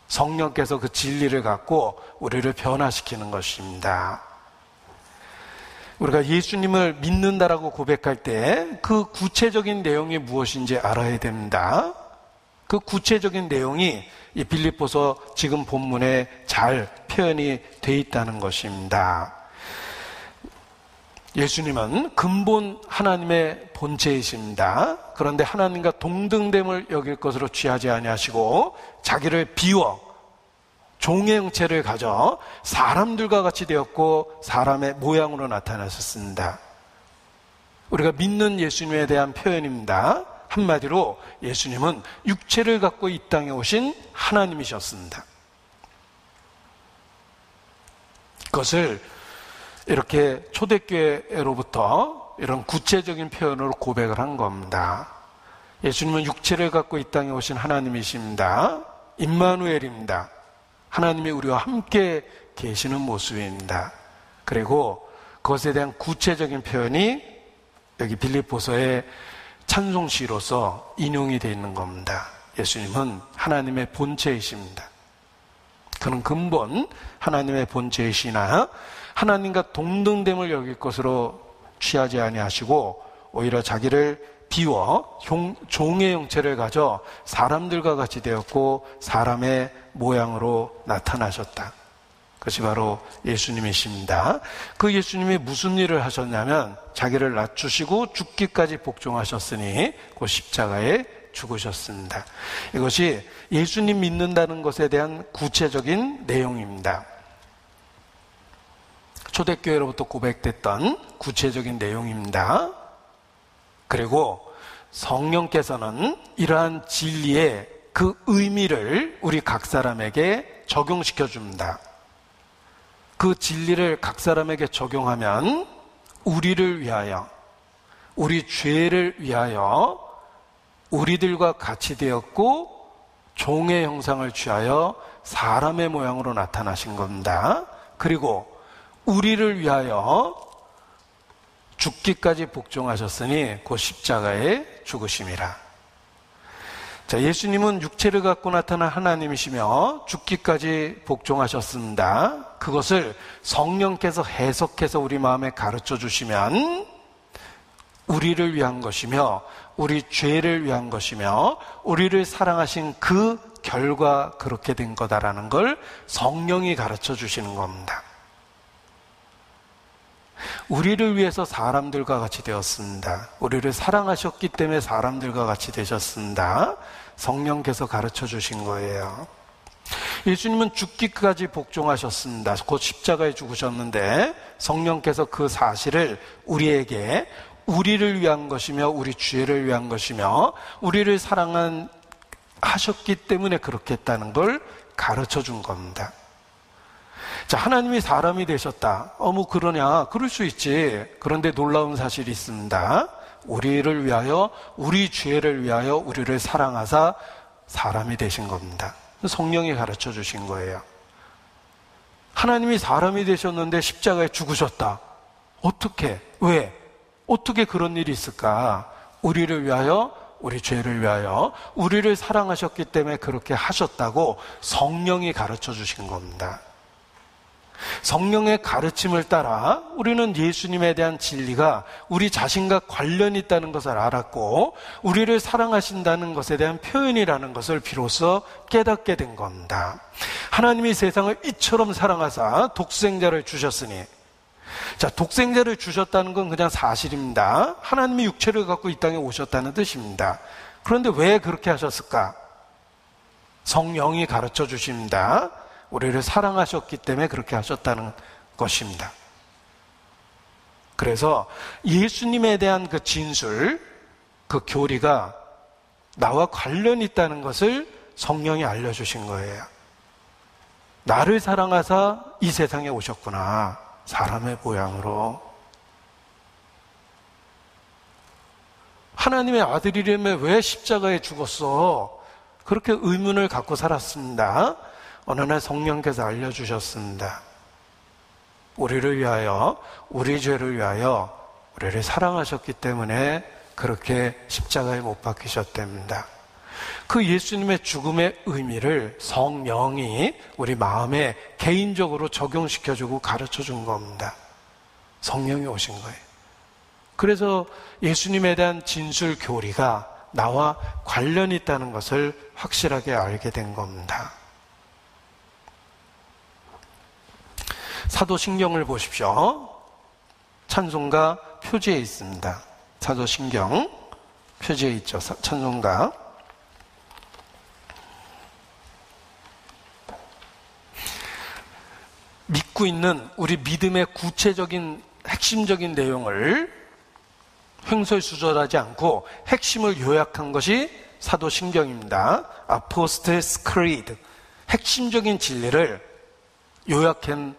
성령께서 그 진리를 갖고 우리를 변화시키는 것입니다. 우리가 예수님을 믿는다라고 고백할 때 그 구체적인 내용이 무엇인지 알아야 됩니다. 그 구체적인 내용이 이 빌립보서 지금 본문에 잘 표현이 되어 있다는 것입니다. 예수님은 근본 하나님의 본체이십니다. 그런데 하나님과 동등됨을 여길 것으로 취하지 아니하시고 자기를 비워 종의 형체를 가져 사람들과 같이 되었고 사람의 모양으로 나타나셨습니다. 우리가 믿는 예수님에 대한 표현입니다. 한마디로 예수님은 육체를 갖고 이 땅에 오신 하나님이셨습니다. 그것을 이렇게 초대교회로부터 이런 구체적인 표현으로 고백을 한 겁니다. 예수님은 육체를 갖고 이 땅에 오신 하나님이십니다. 임마누엘입니다. 하나님이 우리와 함께 계시는 모습입니다. 그리고 그것에 대한 구체적인 표현이 여기 빌립보서의 찬송시로서 인용이 되어 있는 겁니다. 예수님은 하나님의 본체이십니다. 그는 근본 하나님의 본체이시나 하나님과 동등됨을 여길 것으로 취하지 아니하시고 오히려 자기를 비워 종의 형체를 가져 사람들과 같이 되었고 사람의 모양으로 나타나셨다. 그것이 바로 예수님이십니다. 그 예수님이 무슨 일을 하셨냐면 자기를 낮추시고 죽기까지 복종하셨으니 그 십자가에 죽으셨습니다. 이것이 예수님 믿는다는 것에 대한 구체적인 내용입니다. 초대교회로부터 고백됐던 구체적인 내용입니다. 그리고 성령께서는 이러한 진리의 그 의미를 우리 각 사람에게 적용시켜 줍니다. 그 진리를 각 사람에게 적용하면 우리를 위하여, 우리 죄를 위하여 우리들과 같이 되었고 종의 형상을 취하여 사람의 모양으로 나타나신 겁니다. 그리고 우리를 위하여 죽기까지 복종하셨으니 그 십자가에 죽으심이라. 자, 예수님은 육체를 갖고 나타난 하나님이시며 죽기까지 복종하셨습니다. 그것을 성령께서 해석해서 우리 마음에 가르쳐 주시면 우리를 위한 것이며 우리 죄를 위한 것이며 우리를 사랑하신 그 결과 그렇게 된 거다라는 걸 성령이 가르쳐 주시는 겁니다. 우리를 위해서 사람들과 같이 되었습니다. 우리를 사랑하셨기 때문에 사람들과 같이 되셨습니다. 성령께서 가르쳐 주신 거예요. 예수님은 죽기까지 복종하셨습니다. 곧 십자가에 죽으셨는데 성령께서 그 사실을 우리에게 우리를 위한 것이며 우리 죄를 위한 것이며 우리를 사랑하셨기 때문에 그렇게 했다는 걸 가르쳐 준 겁니다. 자, 하나님이 사람이 되셨다. 뭐 그러냐? 그럴 수 있지. 그런데 놀라운 사실이 있습니다. 우리를 위하여, 우리 죄를 위하여 우리를 사랑하사 사람이 되신 겁니다. 성령이 가르쳐 주신 거예요. 하나님이 사람이 되셨는데 십자가에 죽으셨다. 어떻게? 왜? 어떻게 그런 일이 있을까? 우리를 위하여, 우리 죄를 위하여 우리를 사랑하셨기 때문에 그렇게 하셨다고 성령이 가르쳐 주신 겁니다. 성령의 가르침을 따라 우리는 예수님에 대한 진리가 우리 자신과 관련이 있다는 것을 알았고 우리를 사랑하신다는 것에 대한 표현이라는 것을 비로소 깨닫게 된 겁니다. 하나님이 세상을 이처럼 사랑하사 독생자를 주셨으니, 자, 독생자를 주셨다는 건 그냥 사실입니다. 하나님이 육체를 갖고 이 땅에 오셨다는 뜻입니다. 그런데 왜 그렇게 하셨을까? 성령이 가르쳐 주십니다. 우리를 사랑하셨기 때문에 그렇게 하셨다는 것입니다. 그래서 예수님에 대한 그 진술, 그 교리가 나와 관련이 있다는 것을 성령이 알려주신 거예요. 나를 사랑하사 이 세상에 오셨구나. 사람의 모양으로. 하나님의 아들이라면 왜 십자가에 죽었어? 그렇게 의문을 갖고 살았습니다. 어느 날 성령께서 알려주셨습니다. 우리를 위하여, 우리 죄를 위하여 우리를 사랑하셨기 때문에 그렇게 십자가에 못 박히셨답니다. 그 예수님의 죽음의 의미를 성령이 우리 마음에 개인적으로 적용시켜주고 가르쳐준 겁니다. 성령이 오신 거예요. 그래서 예수님에 대한 진술 교리가 나와 관련이 있다는 것을 확실하게 알게 된 겁니다. 사도신경을 보십시오. 찬송가 표지에 있습니다. 사도신경 표지에 있죠. 찬송가. 믿고 있는 우리 믿음의 구체적인 핵심적인 내용을 횡설수설하지 않고 핵심을 요약한 것이 사도신경입니다. 아포스텔스 크리드, 핵심적인 진리를 요약한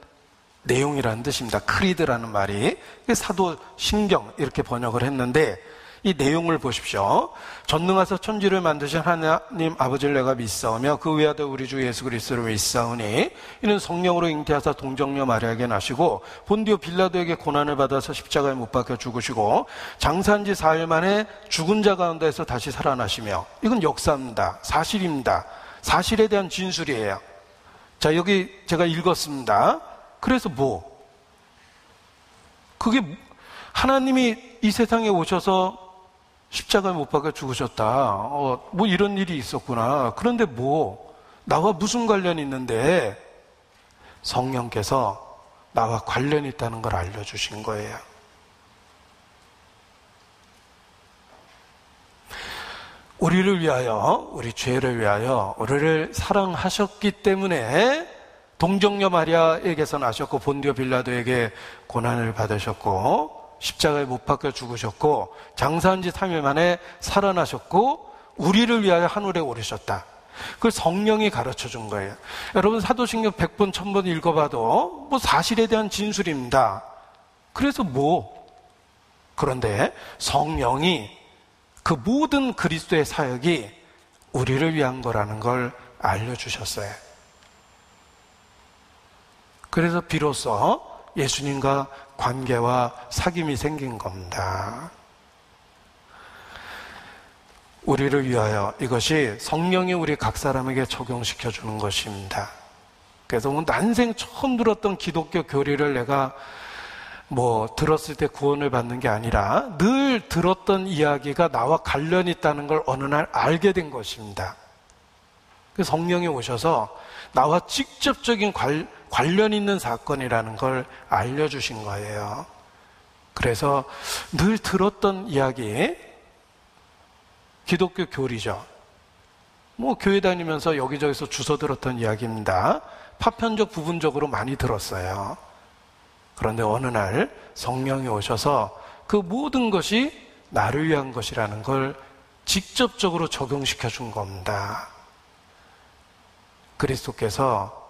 내용이라는 뜻입니다. 크리드라는 말이 사도신경 이렇게 번역을 했는데, 이 내용을 보십시오. 전능하사 천지를 만드신 하나님 아버지를 내가 믿사오며 그 외아들 우리 주 예수 그리스도를 믿사오니 이는 성령으로 잉태하사 동정녀 마리아에게 나시고 본디오 빌라도에게 고난을 받아서 십자가에 못 박혀 죽으시고 장사한 지 4일 만에 죽은 자 가운데서 다시 살아나시며, 이건 역사입니다. 사실입니다. 사실에 대한 진술이에요. 자, 여기 제가 읽었습니다. 그래서 그게 하나님이 이 세상에 오셔서 십자가에 못 박아 죽으셨다. 이런 일이 있었구나. 그런데 나와 무슨 관련이 있는데? 성령께서 나와 관련이 있다는 걸 알려주신 거예요. 우리를 위하여, 우리 죄를 위하여 우리를 사랑하셨기 때문에 동정녀 마리아에게서 나셨고 본디오 빌라도에게 고난을 받으셨고 십자가에 못 박혀 죽으셨고 장사한 지 3일 만에 살아나셨고 우리를 위하여 하늘에 오르셨다. 그걸 성령이 가르쳐 준 거예요. 여러분, 사도신경 100번 1000번 읽어봐도 사실에 대한 진술입니다. 그래서 그런데 성령이 그 모든 그리스도의 사역이 우리를 위한 거라는 걸 알려주셨어요. 그래서 비로소 예수님과 관계와 사귐이 생긴 겁니다. 우리를 위하여, 이것이 성령이 우리 각 사람에게 적용시켜 주는 것입니다. 그래서 난생 처음 들었던 기독교 교리를 내가 들었을 때 구원을 받는 게 아니라 늘 들었던 이야기가 나와 관련이 있다는 걸 어느 날 알게 된 것입니다. 성령이 오셔서 나와 직접적인 관련 있는 사건이라는 걸 알려주신 거예요. 그래서 늘 들었던 이야기, 기독교 교리죠. 교회 다니면서 여기저기서 주워 들었던 이야기입니다. 파편적 부분적으로 많이 들었어요. 그런데 어느 날 성령이 오셔서 그 모든 것이 나를 위한 것이라는 걸 직접적으로 적용시켜 준 겁니다. 그리스도께서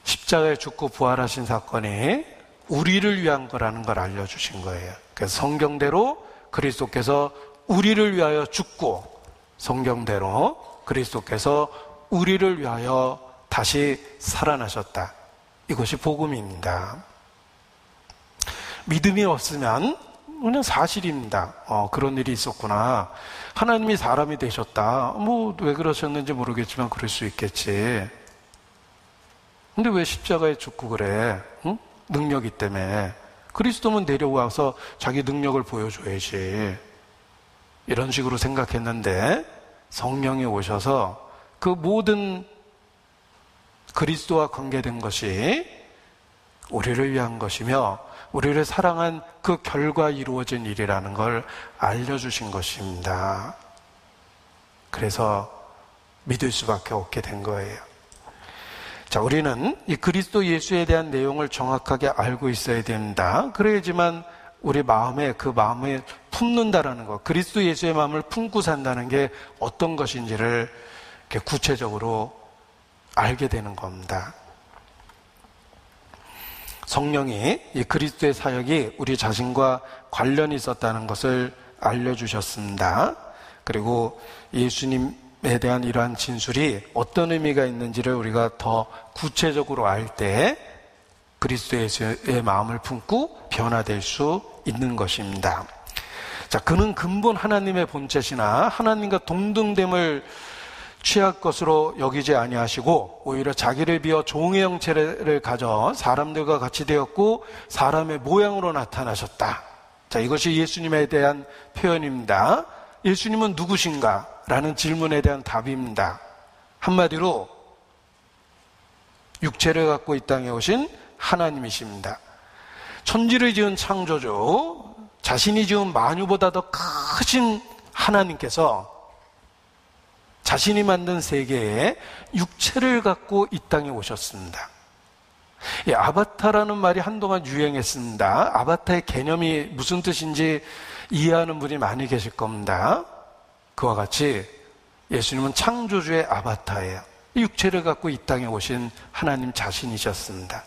십자가에 죽고 부활하신 사건이 우리를 위한 거라는 걸 알려주신 거예요. 그래서 성경대로 그리스도께서 우리를 위하여 죽고, 성경대로 그리스도께서 우리를 위하여 다시 살아나셨다. 이것이 복음입니다. 믿음이 없으면 그냥 사실입니다. 그런 일이 있었구나. 하나님이 사람이 되셨다. 왜 그러셨는지 모르겠지만 그럴 수 있겠지. 근데 왜 십자가에 죽고 그래? 응? 능력이 때문에. 그리스도는 내려와서 자기 능력을 보여줘야지. 이런 식으로 생각했는데 성령이 오셔서 그 모든 그리스도와 관계된 것이 우리를 위한 것이며 우리를 사랑한 그 결과 이루어진 일이라는 걸 알려주신 것입니다. 그래서 믿을 수밖에 없게 된 거예요. 자, 우리는 이 그리스도 예수에 대한 내용을 정확하게 알고 있어야 됩니다. 그래야지만 우리 마음에 그 마음을 품는다라는 것, 그리스도 예수의 마음을 품고 산다는 게 어떤 것인지를 이렇게 구체적으로 알게 되는 겁니다. 성령이 이 그리스도의 사역이 우리 자신과 관련이 있었다는 것을 알려주셨습니다. 그리고 예수님에 대한 이러한 진술이 어떤 의미가 있는지를 우리가 더 구체적으로 알 때 그리스도 예수의 마음을 품고 변화될 수 있는 것입니다. 자, 그는 근본 하나님의 본체시나 하나님과 동등됨을 취할 것으로 여기지 아니하시고 오히려 자기를 비워 종의 형체를 가져 사람들과 같이 되었고 사람의 모양으로 나타나셨다. 자, 이것이 예수님에 대한 표현입니다. 예수님은 누구신가? 라는 질문에 대한 답입니다. 한마디로 육체를 갖고 이 땅에 오신 하나님이십니다. 천지를 지은 창조주, 자신이 지은 만유보다 더 크신 하나님께서 자신이 만든 세계에 육체를 갖고 이 땅에 오셨습니다. 이 아바타라는 말이 한동안 유행했습니다. 아바타의 개념이 무슨 뜻인지 이해하는 분이 많이 계실 겁니다. 그와 같이 예수님은 창조주의 아바타예요. 육체를 갖고 이 땅에 오신 하나님 자신이셨습니다.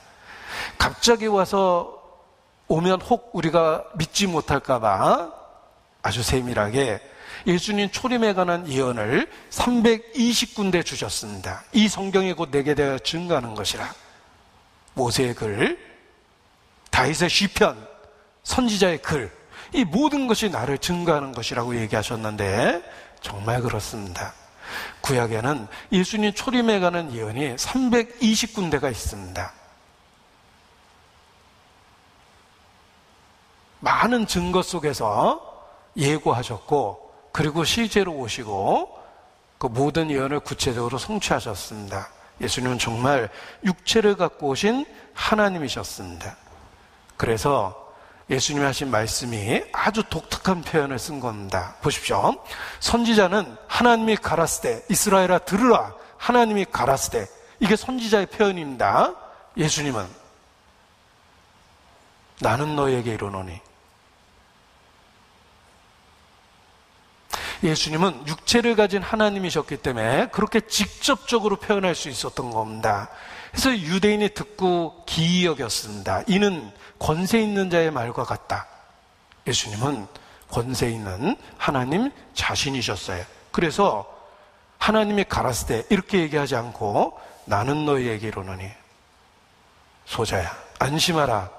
갑자기 와서 오면 혹 우리가 믿지 못할까 봐 아주 세밀하게 예수님 초림에 관한 예언을 320군데 주셨습니다. 이 성경이 곧 내게 대하여 증거하는 것이라. 모세의 글, 다윗의 시편, 선지자의 글, 이 모든 것이 나를 증거하는 것이라고 얘기하셨는데 정말 그렇습니다. 구약에는 예수님 초림에 관한 예언이 320군데가 있습니다. 많은 증거 속에서 예고하셨고 그리고 실제로 오시고 그 모든 예언을 구체적으로 성취하셨습니다. 예수님은 정말 육체를 갖고 오신 하나님이셨습니다. 그래서 예수님이 하신 말씀이 아주 독특한 표현을 쓴 겁니다. 보십시오. 선지자는 하나님이 가라스되 이스라엘아 들으라 하나님이 가라스되 이게 선지자의 표현입니다. 예수님은 나는 너에게 이르노니 예수님은 육체를 가진 하나님이셨기 때문에 그렇게 직접적으로 표현할 수 있었던 겁니다. 그래서 유대인이 듣고 기이 여겼습니다. 이는 권세 있는 자의 말과 같다. 예수님은 권세 있는 하나님 자신이셨어요. 그래서 하나님이 가라스되 이렇게 얘기하지 않고 나는 너희에게 이르노니 소자야 안심하라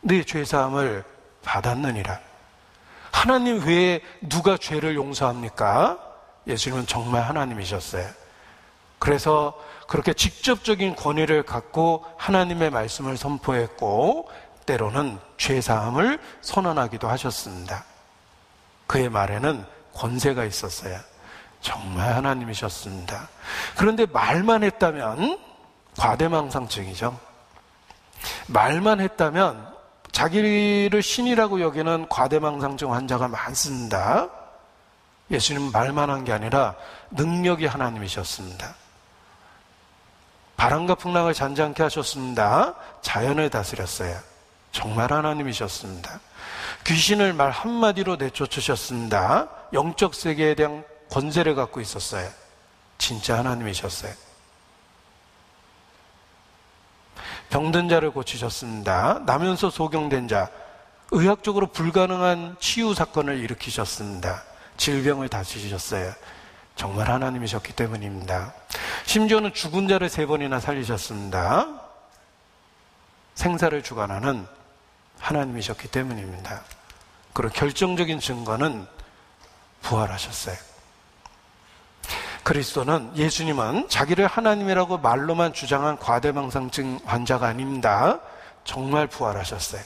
네 죄사함을 받았느니라. 하나님 외에 누가 죄를 용서합니까? 예수님은 정말 하나님이셨어요. 그래서 그렇게 직접적인 권위를 갖고 하나님의 말씀을 선포했고 때로는 죄사함을 선언하기도 하셨습니다. 그의 말에는 권세가 있었어요. 정말 하나님이셨습니다. 그런데 말만 했다면 과대망상증이죠. 말만 했다면 자기를 신이라고 여기는 과대망상증 환자가 많습니다. 예수님은 말만 한 게 아니라 능력이 하나님이셨습니다. 바람과 풍랑을 잔잔케 하셨습니다. 자연을 다스렸어요. 정말 하나님이셨습니다. 귀신을 말 한마디로 내쫓으셨습니다. 영적 세계에 대한 권세를 갖고 있었어요. 진짜 하나님이셨어요. 병든 자를 고치셨습니다. 나면서 소경된 자, 의학적으로 불가능한 치유 사건을 일으키셨습니다. 질병을 다스리셨어요. 정말 하나님이셨기 때문입니다. 심지어는 죽은 자를 3번이나 살리셨습니다. 생사를 주관하는 하나님이셨기 때문입니다. 그리고 결정적인 증거는 부활하셨어요. 그리스도는 예수님은 자기를 하나님이라고 말로만 주장한 과대망상증 환자가 아닙니다. 정말 부활하셨어요.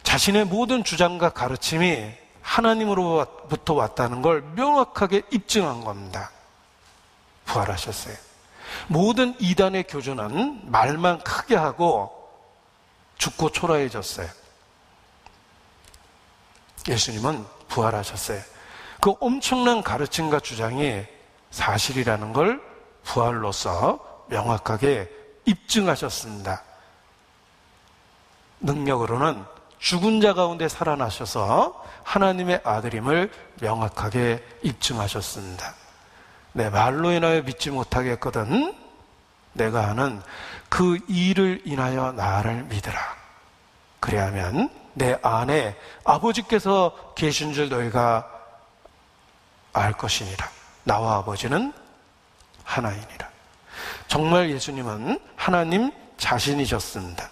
자신의 모든 주장과 가르침이 하나님으로부터 왔다는 걸 명확하게 입증한 겁니다. 부활하셨어요. 모든 이단의 교주는 말만 크게 하고 죽고 초라해졌어요. 예수님은 부활하셨어요. 그 엄청난 가르침과 주장이 사실이라는 걸 부활로서 명확하게 입증하셨습니다. 능력으로는 죽은 자 가운데 살아나셔서 하나님의 아들임을 명확하게 입증하셨습니다. 내 말로 인하여 믿지 못하게 했거든 내가 하는 그 일을 인하여 나를 믿으라. 그래야면 내 안에 아버지께서 계신 줄 너희가 알 것이니라. 나와 아버지는 하나이니라. 정말 예수님은 하나님 자신이셨습니다.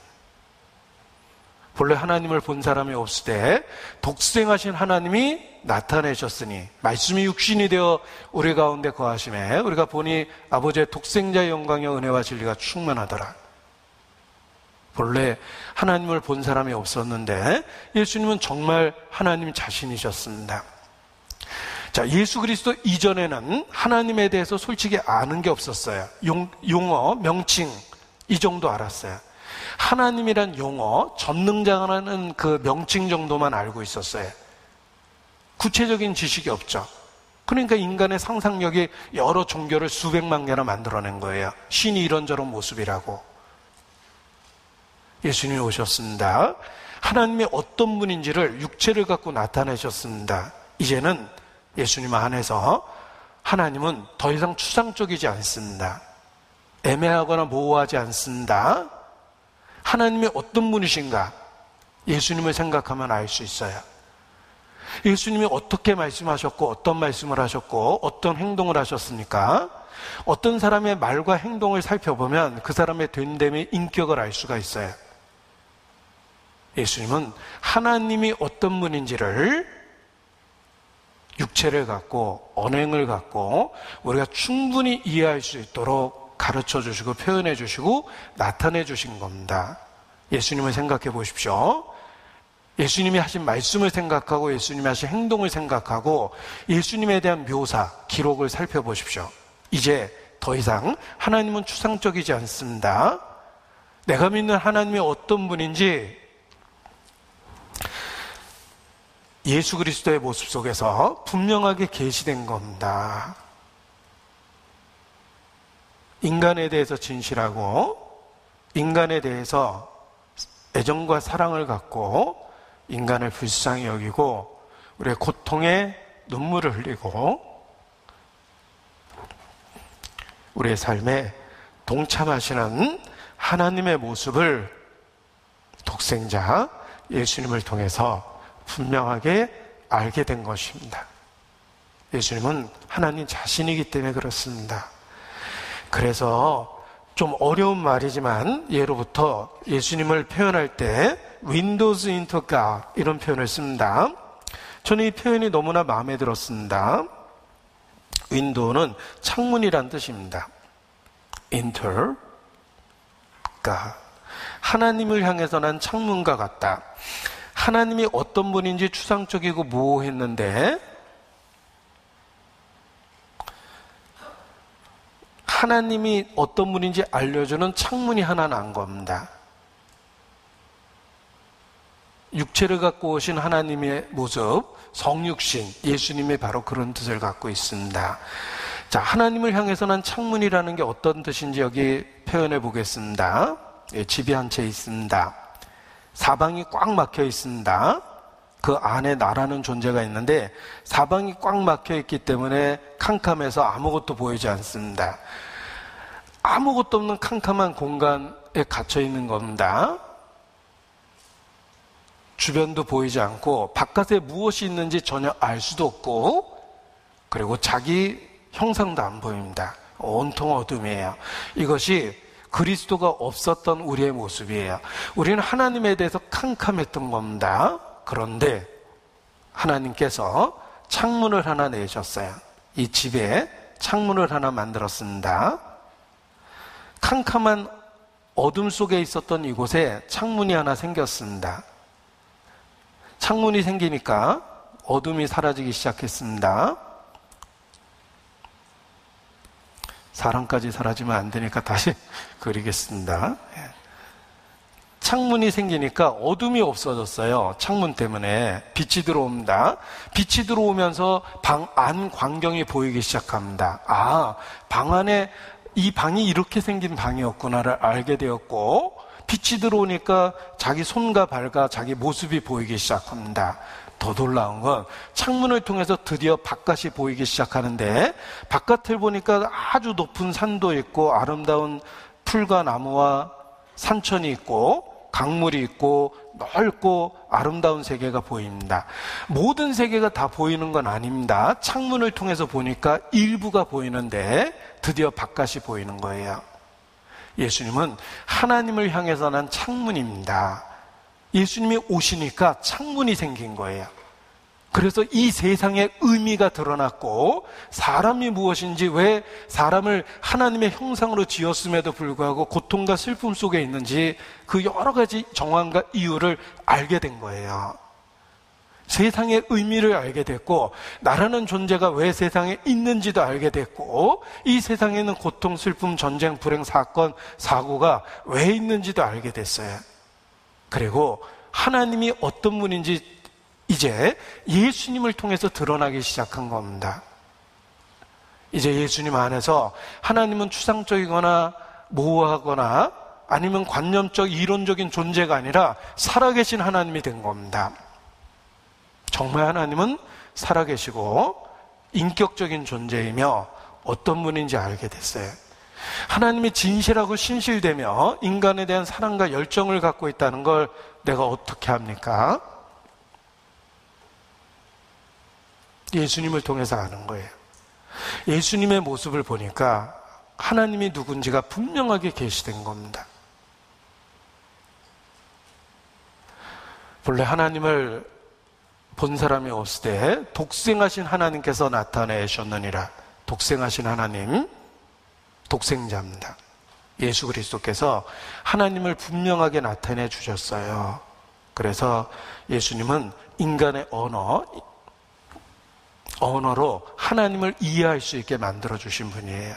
본래 하나님을 본 사람이 없을 때 독생하신 하나님이 나타내셨으니 말씀이 육신이 되어 우리 가운데 거하심에 우리가 보니 아버지의 독생자의 영광의 은혜와 진리가 충만하더라. 본래 하나님을 본 사람이 없었는데 예수님은 정말 하나님 자신이셨습니다. 자, 예수 그리스도 이전에는 하나님에 대해서 솔직히 아는 게 없었어요. 용어, 명칭 이 정도 알았어요. 하나님이란 용어, 전능자라는 그 명칭 정도만 알고 있었어요. 구체적인 지식이 없죠. 그러니까 인간의 상상력이 여러 종교를 수백만 개나 만들어낸 거예요. 신이 이런저런 모습이라고. 예수님이 오셨습니다. 하나님이 어떤 분인지를 육체를 갖고 나타내셨습니다. 이제는 예수님 안에서 하나님은 더 이상 추상적이지 않습니다. 애매하거나 모호하지 않습니다. 하나님이 어떤 분이신가? 예수님을 생각하면 알 수 있어요. 예수님이 어떻게 말씀하셨고 어떤 말씀을 하셨고 어떤 행동을 하셨습니까? 어떤 사람의 말과 행동을 살펴보면 그 사람의 된됨의 인격을 알 수가 있어요. 예수님은 하나님이 어떤 분인지를 육체를 갖고 언행을 갖고 우리가 충분히 이해할 수 있도록 가르쳐 주시고 표현해 주시고 나타내 주신 겁니다. 예수님을 생각해 보십시오. 예수님이 하신 말씀을 생각하고 예수님이 하신 행동을 생각하고 예수님에 대한 묘사, 기록을 살펴보십시오. 이제 더 이상 하나님은 추상적이지 않습니다. 내가 믿는 하나님이 어떤 분인지 예수 그리스도의 모습 속에서 분명하게 계시된 겁니다. 인간에 대해서 진실하고 인간에 대해서 애정과 사랑을 갖고 인간을 불쌍히 여기고 우리의 고통에 눈물을 흘리고 우리의 삶에 동참하시는 하나님의 모습을 독생자 예수님을 통해서 분명하게 알게 된 것입니다. 예수님은 하나님 자신이기 때문에 그렇습니다. 그래서 좀 어려운 말이지만 예로부터 예수님을 표현할 때 Windows into God 이런 표현을 씁니다. 저는 이 표현이 너무나 마음에 들었습니다. 윈도우는 창문이란 뜻입니다. Enter God. 하나님을 향해서 난 창문과 같다. 하나님이 어떤 분인지 추상적이고 모호했는데 하나님이 어떤 분인지 알려주는 창문이 하나 난 겁니다. 육체를 갖고 오신 하나님의 모습, 성육신, 예수님이 바로 그런 뜻을 갖고 있습니다. 자, 하나님을 향해서 난 창문이라는 게 어떤 뜻인지 여기 표현해 보겠습니다. 예, 집이 한 채 있습니다. 사방이 꽉 막혀 있습니다. 그 안에 나라는 존재가 있는데 사방이 꽉 막혀 있기 때문에 캄캄해서 아무것도 보이지 않습니다. 아무것도 없는 캄캄한 공간에 갇혀 있는 겁니다. 주변도 보이지 않고 바깥에 무엇이 있는지 전혀 알 수도 없고 그리고 자기 형상도 안 보입니다. 온통 어둠이에요. 이것이 그리스도가 없었던 우리의 모습이에요. 우리는 하나님에 대해서 캄캄했던 겁니다. 그런데 하나님께서 창문을 하나 내셨어요. 이 집에 창문을 하나 만들었습니다. 캄캄한 어둠 속에 있었던 이곳에 창문이 하나 생겼습니다. 창문이 생기니까 어둠이 사라지기 시작했습니다. 사람까지 사라지면 안 되니까 다시 그리겠습니다. 창문이 생기니까 어둠이 없어졌어요. 창문 때문에 빛이 들어옵니다. 빛이 들어오면서 방 안 광경이 보이기 시작합니다. 아, 방 안에 이 방이 이렇게 생긴 방이었구나를 알게 되었고 빛이 들어오니까 자기 손과 발과 자기 모습이 보이기 시작합니다. 더 놀라운 건 창문을 통해서 드디어 바깥이 보이기 시작하는데 바깥을 보니까 아주 높은 산도 있고 아름다운 풀과 나무와 산천이 있고 강물이 있고 넓고 아름다운 세계가 보입니다. 모든 세계가 다 보이는 건 아닙니다. 창문을 통해서 보니까 일부가 보이는데 드디어 바깥이 보이는 거예요. 예수님은 하나님을 향해서 난 창문입니다. 예수님이 오시니까 창문이 생긴 거예요. 그래서 이 세상의 의미가 드러났고 사람이 무엇인지 왜 사람을 하나님의 형상으로 지었음에도 불구하고 고통과 슬픔 속에 있는지 그 여러 가지 정황과 이유를 알게 된 거예요. 세상의 의미를 알게 됐고 나라는 존재가 왜 세상에 있는지도 알게 됐고 이 세상에는 고통, 슬픔, 전쟁, 불행, 사건, 사고가 왜 있는지도 알게 됐어요. 그리고 하나님이 어떤 분인지 이제 예수님을 통해서 드러나기 시작한 겁니다. 이제 예수님 안에서 하나님은 추상적이거나 모호하거나 아니면 관념적 이론적인 존재가 아니라 살아계신 하나님이 된 겁니다. 정말 하나님은 살아계시고 인격적인 존재이며 어떤 분인지 알게 됐어요. 하나님이 진실하고 신실되며 인간에 대한 사랑과 열정을 갖고 있다는 걸 내가 어떻게 합니까? 예수님을 통해서 아는 거예요. 예수님의 모습을 보니까 하나님이 누군지가 분명하게 계시된 겁니다. 본래 하나님을 본 사람이 없을 때 독생하신 하나님께서 나타내셨느니라. 독생하신 하나님, 독생자입니다. 예수 그리스도께서 하나님을 분명하게 나타내 주셨어요. 그래서 예수님은 인간의 언어로 하나님을 이해할 수 있게 만들어 주신 분이에요.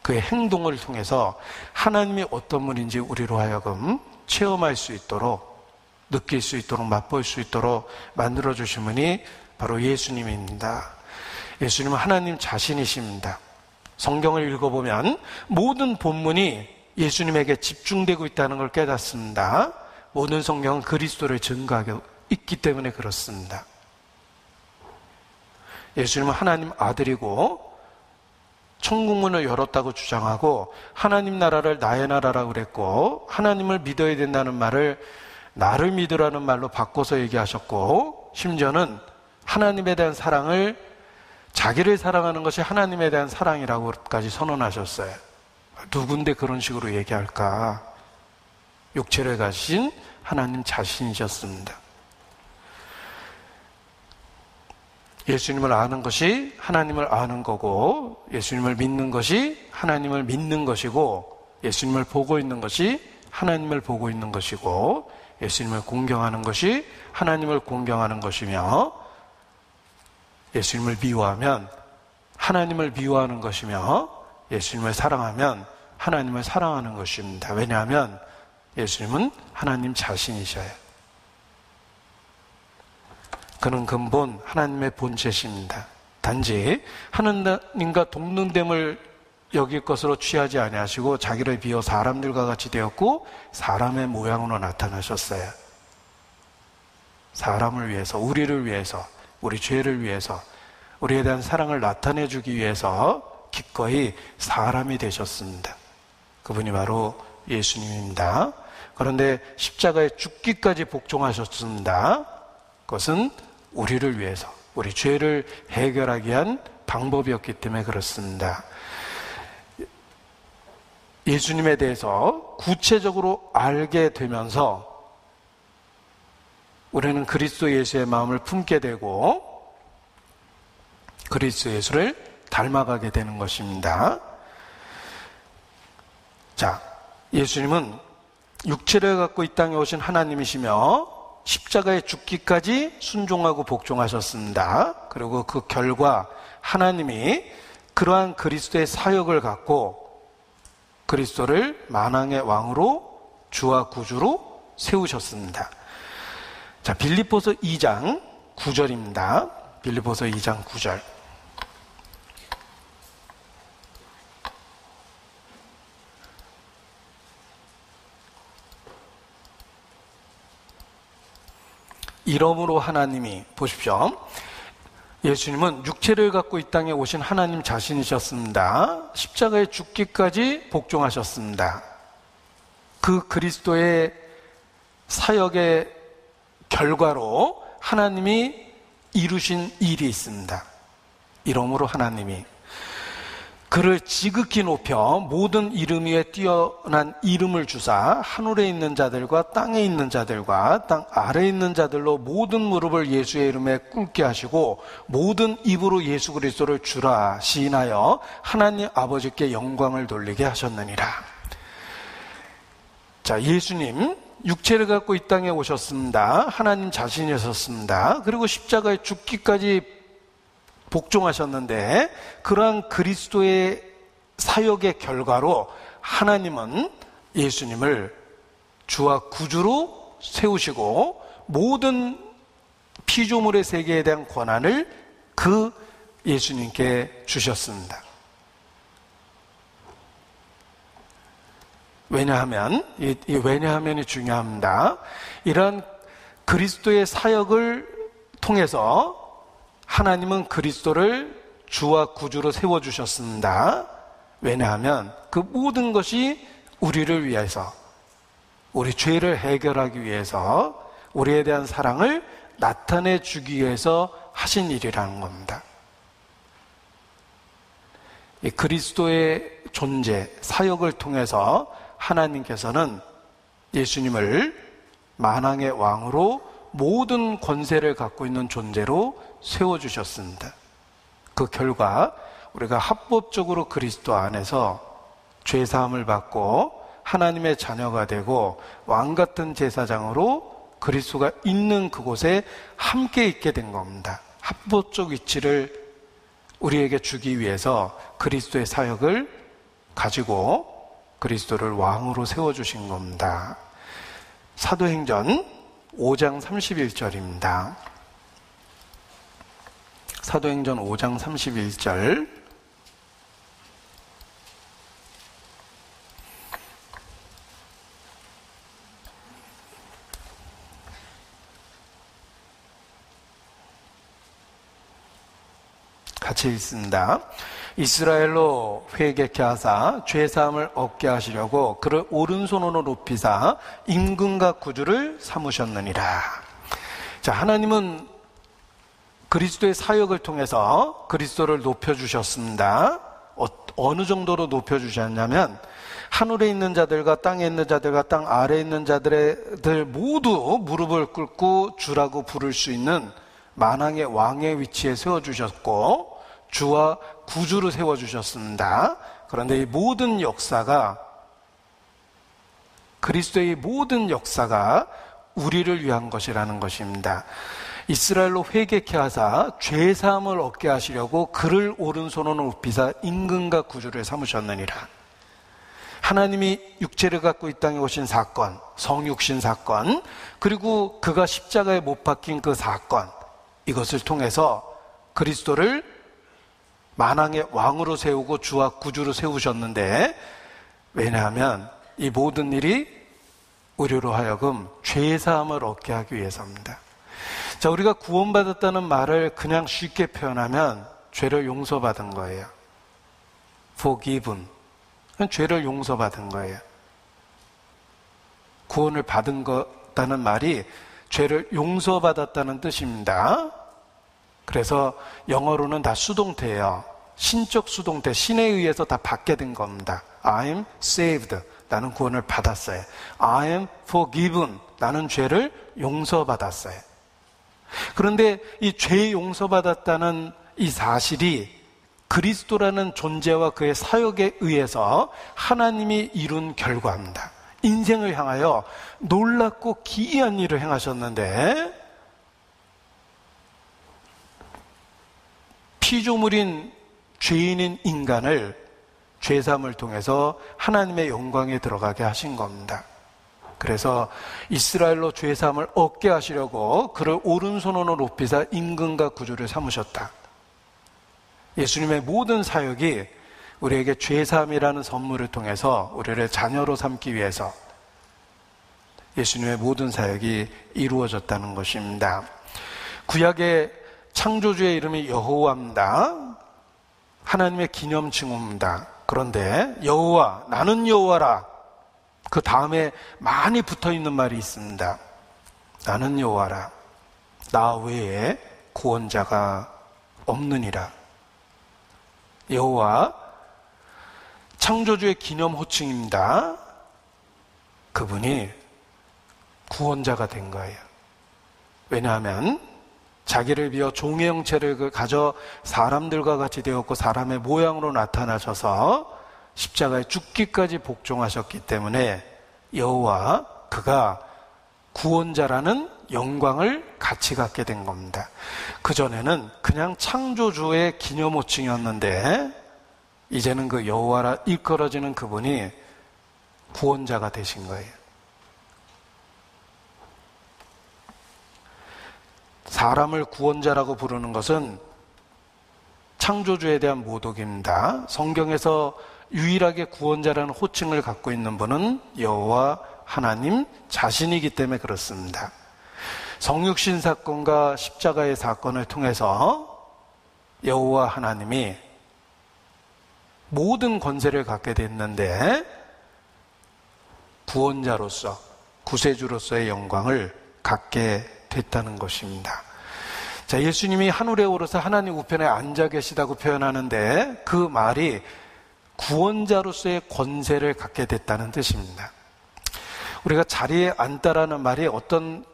그의 행동을 통해서 하나님이 어떤 분인지 우리로 하여금 체험할 수 있도록, 느낄 수 있도록, 맛볼 수 있도록 만들어 주신 분이 바로 예수님입니다. 예수님은 하나님 자신이십니다. 성경을 읽어보면 모든 본문이 예수님에게 집중되고 있다는 걸 깨닫습니다. 모든 성경은 그리스도를 증거하고 있기 때문에 그렇습니다. 예수님은 하나님 아들이고 천국문을 열었다고 주장하고 하나님 나라를 나의 나라라고 그랬고 하나님을 믿어야 된다는 말을 나를 믿으라는 말로 바꿔서 얘기하셨고 심지어는 하나님에 대한 사랑을 자기를 사랑하는 것이 하나님에 대한 사랑이라고까지 선언하셨어요. 누군데 그런 식으로 얘기할까? 육체를 가진 하나님 자신이셨습니다. 예수님을 아는 것이 하나님을 아는 거고 예수님을 믿는 것이 하나님을 믿는 것이고 예수님을 보고 있는 것이 하나님을 보고 있는 것이고 예수님을 공경하는 것이 하나님을 공경하는 것이며 예수님을 미워하면 하나님을 미워하는 것이며 예수님을 사랑하면 하나님을 사랑하는 것입니다. 왜냐하면 예수님은 하나님 자신이셔요. 그는 근본 하나님의 본체십니다. 단지 하나님과 동등됨을 여길 것으로 취하지 아니하시고 자기를 비워 사람들과 같이 되었고 사람의 모양으로 나타나셨어요. 사람을 위해서, 우리를 위해서, 우리 죄를 위해서, 우리에 대한 사랑을 나타내주기 위해서 기꺼이 사람이 되셨습니다. 그분이 바로 예수님입니다. 그런데 십자가에 죽기까지 복종하셨습니다. 그것은 우리를 위해서, 우리 죄를 해결하기 위한 방법이었기 때문에 그렇습니다. 예수님에 대해서 구체적으로 알게 되면서 우리는 그리스도 예수의 마음을 품게 되고 그리스도 예수를 닮아가게 되는 것입니다. 자, 예수님은 육체를 갖고 이 땅에 오신 하나님이시며 십자가에 죽기까지 순종하고 복종하셨습니다. 그리고 그 결과 하나님이 그러한 그리스도의 사역을 갖고 그리스도를 만왕의 왕으로 주와 구주로 세우셨습니다. 자, 빌립보서 2장 9절입니다. 빌립보서 2장 9절. 이러므로 하나님이, 보십시오. 예수님은 육체를 갖고 이 땅에 오신 하나님 자신이셨습니다. 십자가에 죽기까지 복종하셨습니다. 그 그리스도의 사역의 결과로 하나님이 이루신 일이 있습니다. 이러므로 하나님이 그를 지극히 높여 모든 이름 위에 뛰어난 이름을 주사 하늘에 있는 자들과 땅에 있는 자들과 땅 아래에 있는 자들로 모든 무릎을 예수의 이름에 꿇게 하시고 모든 입으로 예수 그리스도를 주라 시인하여 하나님 아버지께 영광을 돌리게 하셨느니라. 자, 예수님 육체를 갖고 이 땅에 오셨습니다. 하나님 자신이셨습니다. 그리고 십자가에 죽기까지 복종하셨는데 그러한 그리스도의 사역의 결과로 하나님은 예수님을 주와 구주로 세우시고 모든 피조물의 세계에 대한 권한을 그 예수님께 주셨습니다. 왜냐하면 이 왜냐하면이 중요합니다. 이러한 그리스도의 사역을 통해서 하나님은 그리스도를 주와 구주로 세워주셨습니다. 왜냐하면 그 모든 것이 우리를 위해서, 우리 죄를 해결하기 위해서, 우리에 대한 사랑을 나타내 주기 위해서 하신 일이라는 겁니다. 이 그리스도의 존재, 사역을 통해서 하나님께서는 예수님을 만왕의 왕으로 모든 권세를 갖고 있는 존재로 세워주셨습니다. 그 결과 우리가 합법적으로 그리스도 안에서 죄사함을 받고 하나님의 자녀가 되고 왕같은 제사장으로 그리스도가 있는 그곳에 함께 있게 된 겁니다. 합법적 위치를 우리에게 주기 위해서 그리스도의 사역을 가지고 그리스도를 왕으로 세워주신 겁니다. 사도행전 5장 31절입니다. 사도행전 5장 31절. 같이 읽습니다. 이스라엘로 회개케 하사 죄사함을 얻게 하시려고 그를 오른손으로 높이사 임금과 구주를 삼으셨느니라. 자, 하나님은 그리스도의 사역을 통해서 그리스도를 높여주셨습니다. 어느 정도로 높여주셨냐면 하늘에 있는 자들과 땅에 있는 자들과 땅 아래에 있는 자들 모두 무릎을 꿇고 주라고 부를 수 있는 만왕의 왕의 위치에 세워주셨고 주와 구주로 세워주셨습니다. 그런데 이 모든 역사가, 그리스도의 모든 역사가 우리를 위한 것이라는 것입니다. 이스라엘로 회개케 하사 죄사함을 얻게 하시려고 그를 오른손으로 높이사 임금과 구주를 삼으셨느니라. 하나님이 육체를 갖고 이 땅에 오신 사건, 성육신 사건, 그리고 그가 십자가에 못 박힌 그 사건, 이것을 통해서 그리스도를 만왕의 왕으로 세우고 주와 구주로 세우셨는데, 왜냐하면 이 모든 일이 우리로 하여금 죄사함을 얻게 하기 위해서입니다. 자, 우리가 구원받았다는 말을 그냥 쉽게 표현하면 죄를 용서받은 거예요. forgiven. 죄를 용서받은 거예요. 구원을 받은 거다는 말이 죄를 용서받았다는 뜻입니다. 그래서 영어로는 다 수동태예요. 신적 수동태, 신에 의해서 다 받게 된 겁니다. I'm saved. 나는 구원을 받았어요. I am forgiven. 나는 죄를 용서받았어요. 그런데 이 죄 용서받았다는 이 사실이 그리스도라는 존재와 그의 사역에 의해서 하나님이 이룬 결과입니다. 인생을 향하여 놀랍고 기이한 일을 행하셨는데, 피조물인 죄인인 인간을 죄사함을 통해서 하나님의 영광에 들어가게 하신 겁니다. 그래서 이스라엘로 죄사함을 얻게 하시려고 그를 오른손으로 높이사 임금과 구주를 삼으셨다. 예수님의 모든 사역이 우리에게 죄사함이라는 선물을 통해서 우리를 자녀로 삼기 위해서 예수님의 모든 사역이 이루어졌다는 것입니다. 구약의 창조주의 이름이 여호와입니다. 하나님의 기념 칭호입니다. 그런데 여호와, 나는 여호와라. 그 다음에 많이 붙어있는 말이 있습니다. 나는 여호와라. 나 외에 구원자가 없느니라. 여호와, 창조주의 기념 호칭입니다. 그분이 구원자가 된 거예요. 왜냐하면 자기를 비어 종의 형체를 가져 사람들과 같이 되었고 사람의 모양으로 나타나셔서 십자가에 죽기까지 복종하셨기 때문에 여호와, 그가 구원자라는 영광을 같이 갖게 된 겁니다. 그전에는 그냥 창조주의 기념 호칭이었는데 이제는 그 여호와라 일컬어지는 그분이 구원자가 되신 거예요. 사람을 구원자라고 부르는 것은 창조주에 대한 모독입니다. 성경에서 유일하게 구원자라는 호칭을 갖고 있는 분은 여호와 하나님 자신이기 때문에 그렇습니다. 성육신 사건과 십자가의 사건을 통해서 여호와 하나님이 모든 권세를 갖게 됐는데 구원자로서, 구세주로서의 영광을 갖게 됐다는 것입니다. 자, 예수님이 하늘에 오르사 하나님 우편에 앉아 계시다고 표현하는데 그 말이 구원자로서의 권세를 갖게 됐다는 뜻입니다. 우리가 자리에 앉다라는 말이 어떤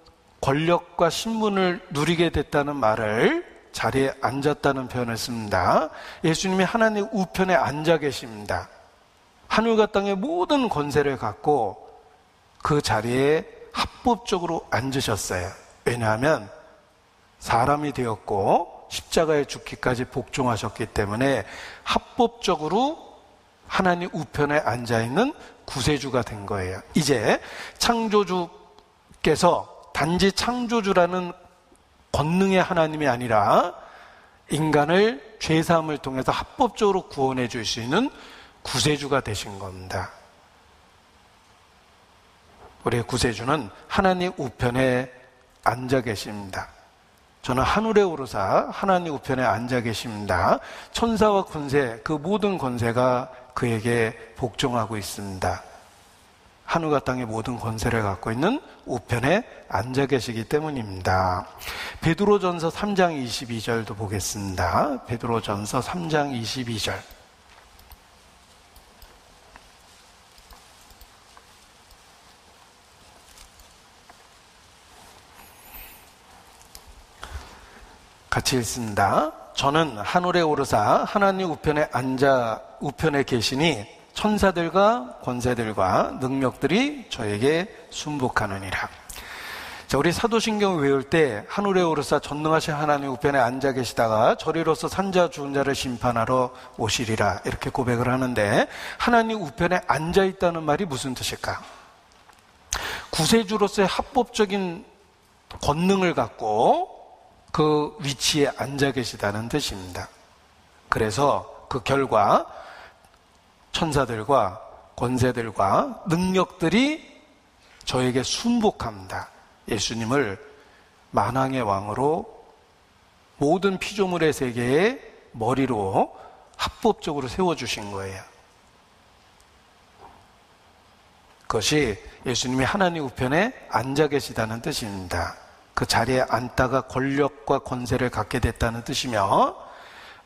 권력과 신분을 누리게 됐다는 말을 자리에 앉았다는 표현을 씁니다. 예수님이 하나님 우편에 앉아 계십니다. 하늘과 땅의 모든 권세를 갖고 그 자리에 합법적으로 앉으셨어요. 왜냐하면 사람이 되었고 십자가에 죽기까지 복종하셨기 때문에 합법적으로 하나님 우편에 앉아있는 구세주가 된 거예요. 이제 창조주께서 단지 창조주라는 권능의 하나님이 아니라 인간을 죄사함을 통해서 합법적으로 구원해 줄 수 있는 구세주가 되신 겁니다. 우리의 구세주는 하나님 우편에 앉아 계십니다. 저는 하늘에 오르사 하나님 우편에 앉아 계십니다. 천사와 권세, 그 모든 권세가 그에게 복종하고 있습니다. 하늘과 땅의 모든 권세를 갖고 있는 우편에 앉아 계시기 때문입니다. 베드로전서 3장 22절도 보겠습니다. 베드로전서 3장 22절. 같이 읽습니다. 저는 하늘에 오르사 하나님 우편에 계시니 천사들과 권세들과 능력들이 저에게 순복하느니라. 자, 우리 사도신경 외울 때 하늘에 오르사 전능하신 하나님 우편에 앉아 계시다가 저리로서 산자 죽은 자를 심판하러 오시리라 이렇게 고백을 하는데, 하나님 우편에 앉아 있다는 말이 무슨 뜻일까? 구세주로서의 합법적인 권능을 갖고 그 위치에 앉아 계시다는 뜻입니다. 그래서 그 결과 천사들과 권세들과 능력들이 저에게 순복합니다. 예수님을 만왕의 왕으로 모든 피조물의 세계의 머리로 합법적으로 세워주신 거예요. 그것이 예수님이 하나님 우편에 앉아 계시다는 뜻입니다. 그 자리에 앉다가 권력과 권세를 갖게 됐다는 뜻이며,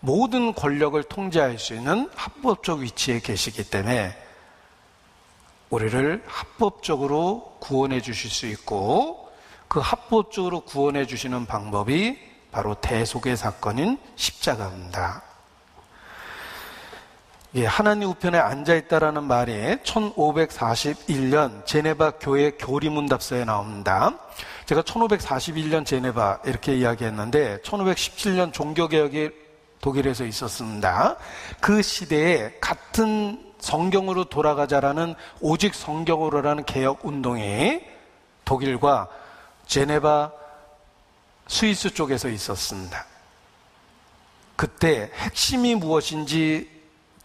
모든 권력을 통제할 수 있는 합법적 위치에 계시기 때문에 우리를 합법적으로 구원해 주실 수 있고, 그 합법적으로 구원해 주시는 방법이 바로 대속의 사건인 십자가입니다. 하나님 우편에 앉아있다라는 말이 1541년 제네바 교회 교리문답서에 나옵니다. 제가 1541년 제네바 이렇게 이야기했는데 1517년 종교개혁이 독일에서 있었습니다. 그 시대에 같은 성경으로 돌아가자라는 오직 성경으로라는 개혁운동이 독일과 제네바 스위스 쪽에서 있었습니다. 그때 핵심이 무엇인지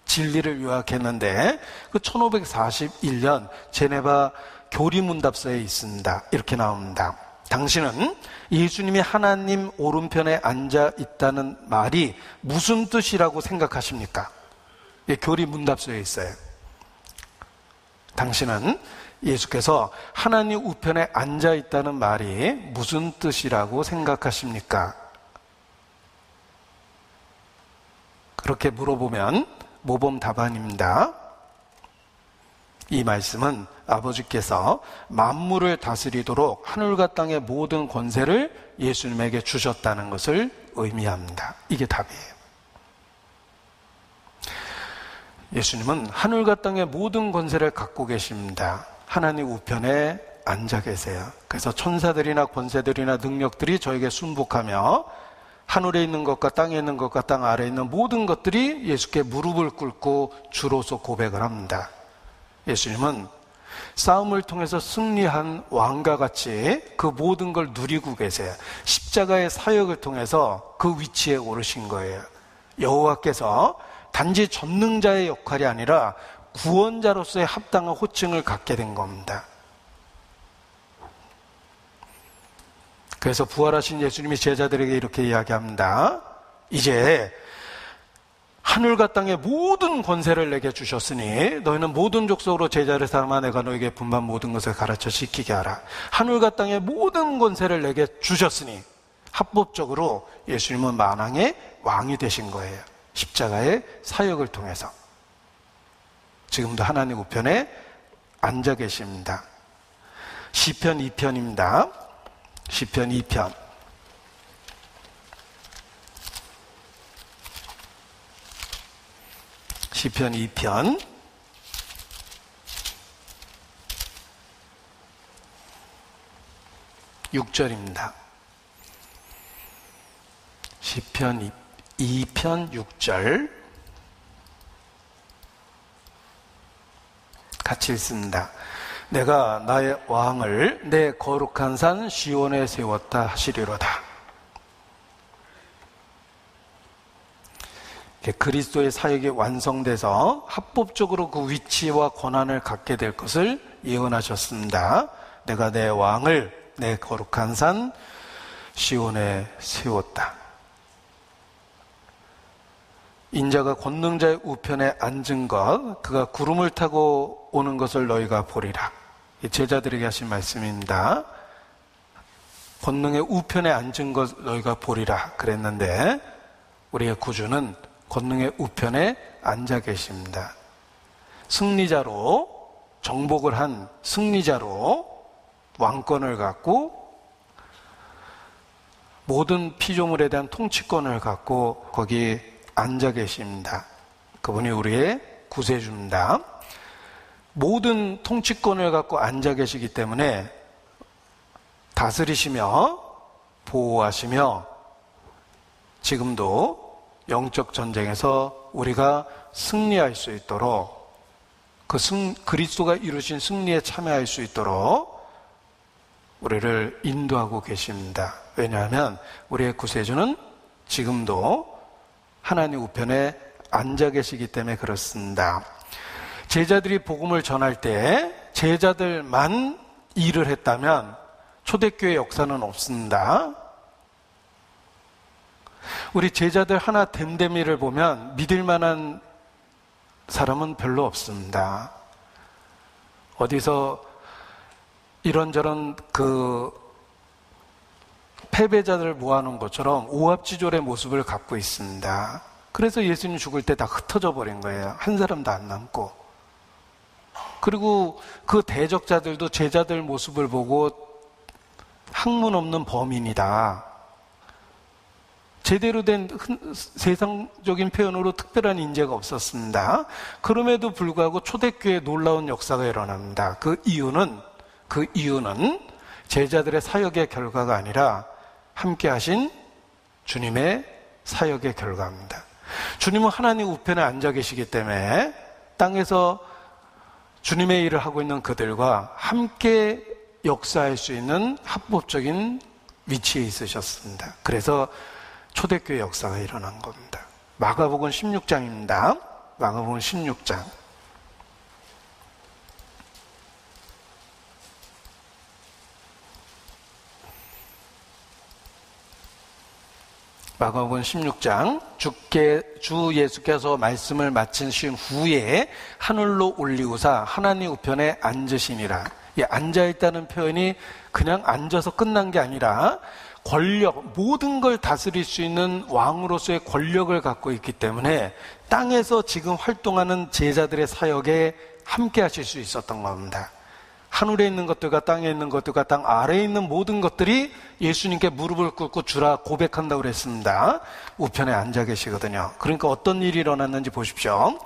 진리를 요약했는데 그 1541년 제네바 교리문답서에 있습니다. 이렇게 나옵니다. 당신은 예수님이 하나님 오른편에 앉아 있다는 말이 무슨 뜻이라고 생각하십니까? 교리문답서에 있어요. 당신은 예수께서 하나님 우편에 앉아 있다는 말이 무슨 뜻이라고 생각하십니까? 그렇게 물어보면 모범 답안입니다. 이 말씀은 아버지께서 만물을 다스리도록 하늘과 땅의 모든 권세를 예수님에게 주셨다는 것을 의미합니다. 이게 답이에요. 예수님은 하늘과 땅의 모든 권세를 갖고 계십니다. 하나님 우편에 앉아 계세요. 그래서 천사들이나 권세들이나 능력들이 저에게 순복하며 하늘에 있는 것과 땅에 있는 것과 땅 아래에 있는 모든 것들이 예수께 무릎을 꿇고 주로서 고백을 합니다. 예수님은 싸움을 통해서 승리한 왕과 같이 그 모든 걸 누리고 계세요. 십자가의 사역을 통해서 그 위치에 오르신 거예요. 여호와께서 단지 전능자의 역할이 아니라 구원자로서의 합당한 호칭을 갖게 된 겁니다. 그래서 부활하신 예수님이 제자들에게 이렇게 이야기합니다. 이제 하늘과 땅의 모든 권세를 내게 주셨으니 너희는 모든 족속으로 제자를 삼아 내가 너에게 분반 모든 것을 가르쳐 지키게 하라. 하늘과 땅의 모든 권세를 내게 주셨으니 합법적으로 예수님은 만왕의 왕이 되신 거예요. 십자가의 사역을 통해서. 지금도 하나님 우편에 앉아 계십니다. 시편 2편입니다. 시편 2편. 시편 2편 6절입니다. 시편 2편 6절 같이 읽습니다. 내가 나의 왕을 내 거룩한 산 시온에 세웠다 하시리로다. 그리스도의 사역이 완성돼서 합법적으로 그 위치와 권한을 갖게 될 것을 예언하셨습니다. 내가 내 왕을 내 거룩한 산 시온에 세웠다. 인자가 권능자의 우편에 앉은 것, 그가 구름을 타고 오는 것을 너희가 보리라. 제자들에게 하신 말씀입니다. 권능의 우편에 앉은 것 너희가 보리라 그랬는데 우리의 구주는 권능의 우편에 앉아 계십니다. 승리자로, 정복을 한 승리자로 왕권을 갖고 모든 피조물에 대한 통치권을 갖고 거기 앉아 계십니다. 그분이 우리의 구세주입니다. 모든 통치권을 갖고 앉아 계시기 때문에 다스리시며 보호하시며 지금도 영적 전쟁에서 우리가 승리할 수 있도록 그리스도가 이루신 승리에 참여할 수 있도록 우리를 인도하고 계십니다. 왜냐하면 우리의 구세주는 지금도 하나님 우편에 앉아 계시기 때문에 그렇습니다. 제자들이 복음을 전할 때 제자들만 일을 했다면 초대교회 역사는 없습니다. 우리 제자들 하나 됨됨이를 보면 믿을 만한 사람은 별로 없습니다. 어디서 이런저런 패배자들을 모아놓은 것처럼 오합지졸의 모습을 갖고 있습니다. 그래서 예수님 죽을 때 다 흩어져 버린 거예요. 한 사람도 안 남고. 그리고 그 대적자들도 제자들 모습을 보고 학문 없는 범인이다. 제대로 된 세상적인 표현으로 특별한 인재가 없었습니다. 그럼에도 불구하고 초대교회에 놀라운 역사가 일어납니다. 그 이유는 제자들의 사역의 결과가 아니라 함께 하신 주님의 사역의 결과입니다. 주님은 하나님 우편에 앉아 계시기 때문에 땅에서 주님의 일을 하고 있는 그들과 함께 역사할 수 있는 합법적인 위치에 있으셨습니다. 그래서 초대교회 역사가 일어난 겁니다. 마가복음 16장입니다. 마가복음 16장. 마가복음 16장. 주 예수께서 말씀을 마치신 후에 하늘로 올리우사 하나님 우편에 앉으시니라. 이 앉아있다는 표현이 그냥 앉아서 끝난 게 아니라 권력, 모든 걸 다스릴 수 있는 왕으로서의 권력을 갖고 있기 때문에 땅에서 지금 활동하는 제자들의 사역에 함께 하실 수 있었던 겁니다. 하늘에 있는 것들과 땅에 있는 것들과 땅 아래에 있는 모든 것들이 예수님께 무릎을 꿇고 주라 고백한다고 그랬습니다. 우편에 앉아 계시거든요. 그러니까 어떤 일이 일어났는지 보십시오.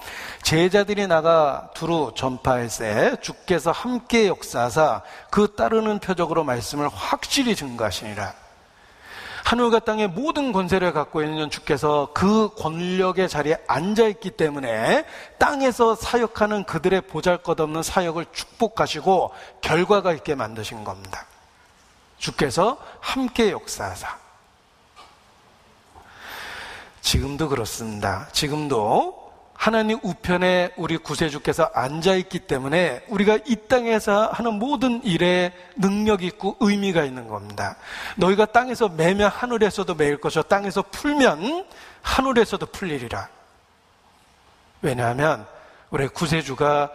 제자들이 나가 두루 전파할세 주께서 함께 역사하사 그 따르는 표적으로 말씀을 확실히 증거하시니라. 하늘과 땅의 모든 권세를 갖고 있는 주께서 그 권력의 자리에 앉아있기 때문에 땅에서 사역하는 그들의 보잘것없는 사역을 축복하시고 결과가 있게 만드신 겁니다. 주께서 함께 역사하사. 지금도 그렇습니다. 지금도 하나님 우편에 우리 구세주께서 앉아있기 때문에 우리가 이 땅에서 하는 모든 일에 능력이 있고 의미가 있는 겁니다. 너희가 땅에서 매면 하늘에서도 매일 것이요 땅에서 풀면 하늘에서도 풀리리라. 왜냐하면 우리 구세주가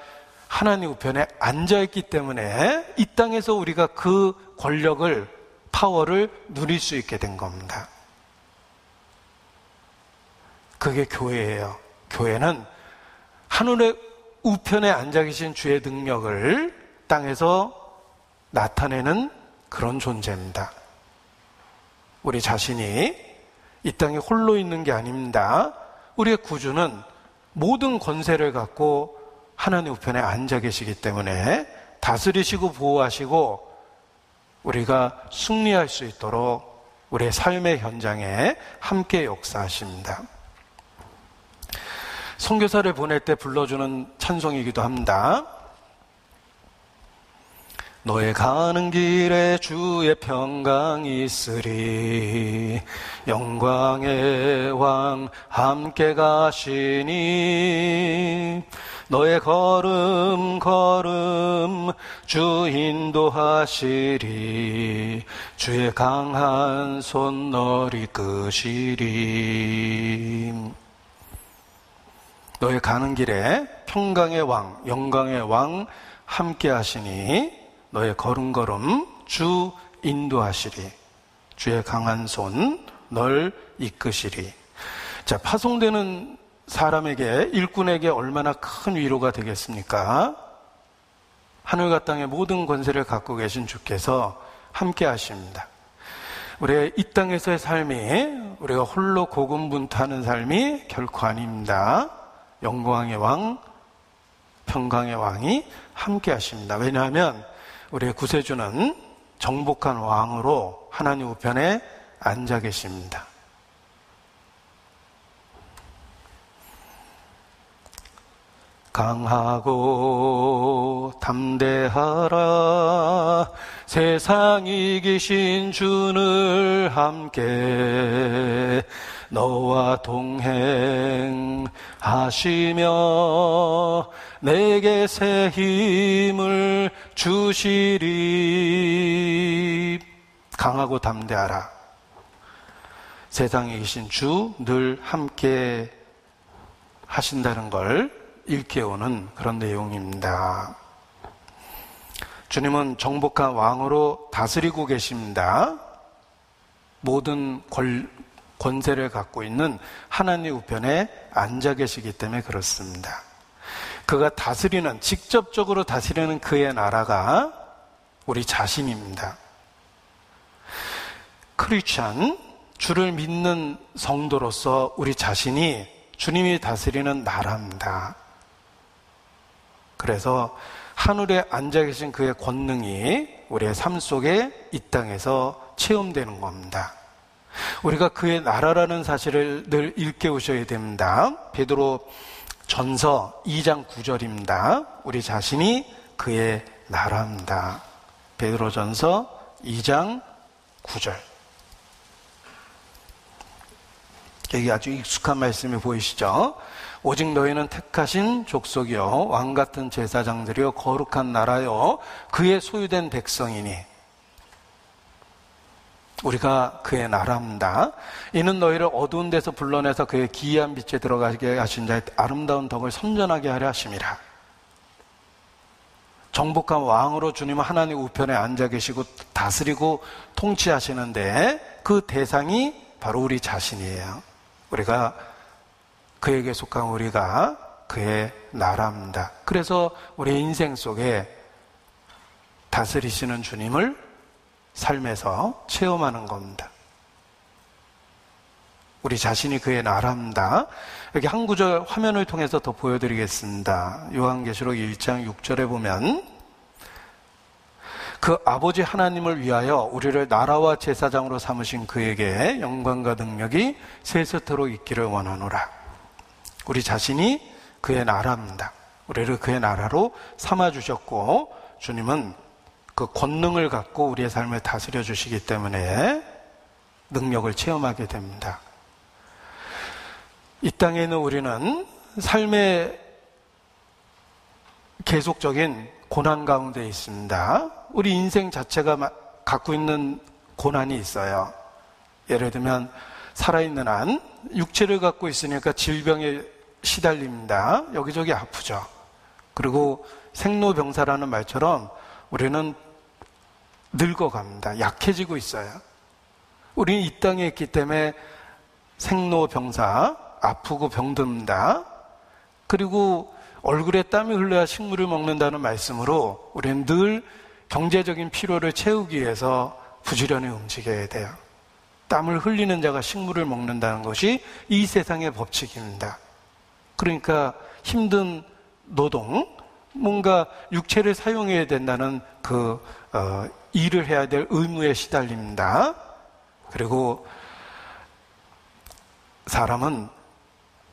하나님 우편에 앉아있기 때문에 이 땅에서 우리가 그 권력을, 파워를 누릴 수 있게 된 겁니다. 그게 교회예요. 교회는 하늘의 우편에 앉아 계신 주의 능력을 땅에서 나타내는 그런 존재입니다. 우리 자신이 이 땅에 홀로 있는 게 아닙니다. 우리의 구주는 모든 권세를 갖고 하나님 우편에 앉아 계시기 때문에 다스리시고 보호하시고 우리가 승리할 수 있도록 우리의 삶의 현장에 함께 역사하십니다. 선교사를 보낼 때 불러주는 찬송이기도 합니다. 너의 가는 길에 주의 평강이 있으리 영광의 왕 함께 가시니 너의 걸음 주 인도하시리 주의 강한 손 널 이끄시리. 너의 가는 길에 평강의 왕, 영광의 왕 함께 하시니 너의 걸음걸음 주 인도하시리 주의 강한 손 널 이끄시리. 자, 파송되는 사람에게, 일꾼에게 얼마나 큰 위로가 되겠습니까? 하늘과 땅의 모든 권세를 갖고 계신 주께서 함께 하십니다. 우리의 이 땅에서의 삶이 우리가 홀로 고군분투하는 삶이 결코 아닙니다. 영광의 왕, 평강의 왕이 함께 하십니다. 왜냐하면 우리의 구세주는 정복한 왕으로 하나님 우편에 앉아 계십니다. 강하고 담대하라 세상 이기신 주를 함께 너와 동행하시며 내게 새 힘을 주시리. 강하고 담대하라. 세상에 계신 주 늘 함께 하신다는 걸 일깨우는 그런 내용입니다. 주님은 정복한 왕으로 다스리고 계십니다. 모든 권세를 갖고 있는 하나님 우편에 앉아 계시기 때문에 그렇습니다. 그가 다스리는, 직접적으로 다스리는 그의 나라가 우리 자신입니다. 크리스찬, 주를 믿는 성도로서 우리 자신이 주님이 다스리는 나라입니다. 그래서 하늘에 앉아 계신 그의 권능이 우리의 삶 속에 이 땅에서 체험되는 겁니다. 우리가 그의 나라라는 사실을 늘 일깨우셔야 됩니다. 베드로 전서 2장 9절입니다. 우리 자신이 그의 나라입니다. 베드로 전서 2장 9절. 여기 아주 익숙한 말씀이 보이시죠? 오직 너희는 택하신 족속이요 왕같은 제사장들이요 거룩한 나라요 그의 소유된 백성이니. 우리가 그의 나라입니다. 이는 너희를 어두운 데서 불러내서 그의 기이한 빛에 들어가게 하신 자의 아름다운 덕을 선전하게 하려 하심이라. 정복한 왕으로 주님은 하나님 우편에 앉아 계시고 다스리고 통치하시는데 그 대상이 바로 우리 자신이에요. 우리가 그에게 속한 우리가 그의 나라입니다. 그래서 우리 인생 속에 다스리시는 주님을 삶에서 체험하는 겁니다. 우리 자신이 그의 나라입니다. 여기 한 구절 화면을 통해서 더 보여드리겠습니다. 요한계시록 1장 6절에 보면 그 아버지 하나님을 위하여 우리를 나라와 제사장으로 삼으신 그에게 영광과 능력이 세세토록 있기를 원하노라. 우리 자신이 그의 나라입니다. 우리를 그의 나라로 삼아주셨고 주님은 그 권능을 갖고 우리의 삶을 다스려 주시기 때문에 능력을 체험하게 됩니다. 이 땅에 있는 우리는 삶의 계속적인 고난 가운데 있습니다. 우리 인생 자체가 갖고 있는 고난이 있어요. 예를 들면 살아있는 한 육체를 갖고 있으니까 질병에 시달립니다. 여기저기 아프죠. 그리고 생로병사라는 말처럼 우리는 늙어갑니다. 약해지고 있어요. 우리는 이 땅에 있기 때문에 생로병사, 아프고 병듭니다. 그리고 얼굴에 땀이 흘러야 식물을 먹는다는 말씀으로 우리는 늘 경제적인 필요를 채우기 위해서 부지런히 움직여야 돼요. 땀을 흘리는 자가 식물을 먹는다는 것이 이 세상의 법칙입니다. 그러니까 힘든 노동, 뭔가 육체를 사용해야 된다는 일을 해야 될 의무에 시달립니다. 그리고 사람은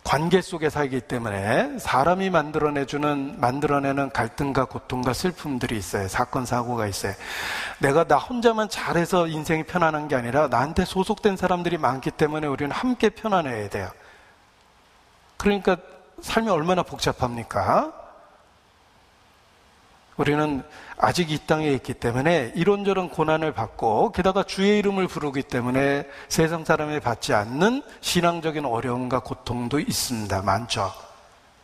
관계 속에 살기 때문에 사람이 만들어내는 갈등과 고통과 슬픔들이 있어요. 사건, 사고가 있어요. 내가 나 혼자만 잘해서 인생이 편안한 게 아니라 나한테 소속된 사람들이 많기 때문에 우리는 함께 편안해야 돼요. 그러니까 삶이 얼마나 복잡합니까? 우리는 아직 이 땅에 있기 때문에 이런저런 고난을 받고 게다가 주의 이름을 부르기 때문에 세상 사람이 받지 않는 신앙적인 어려움과 고통도 있습니다. 많죠.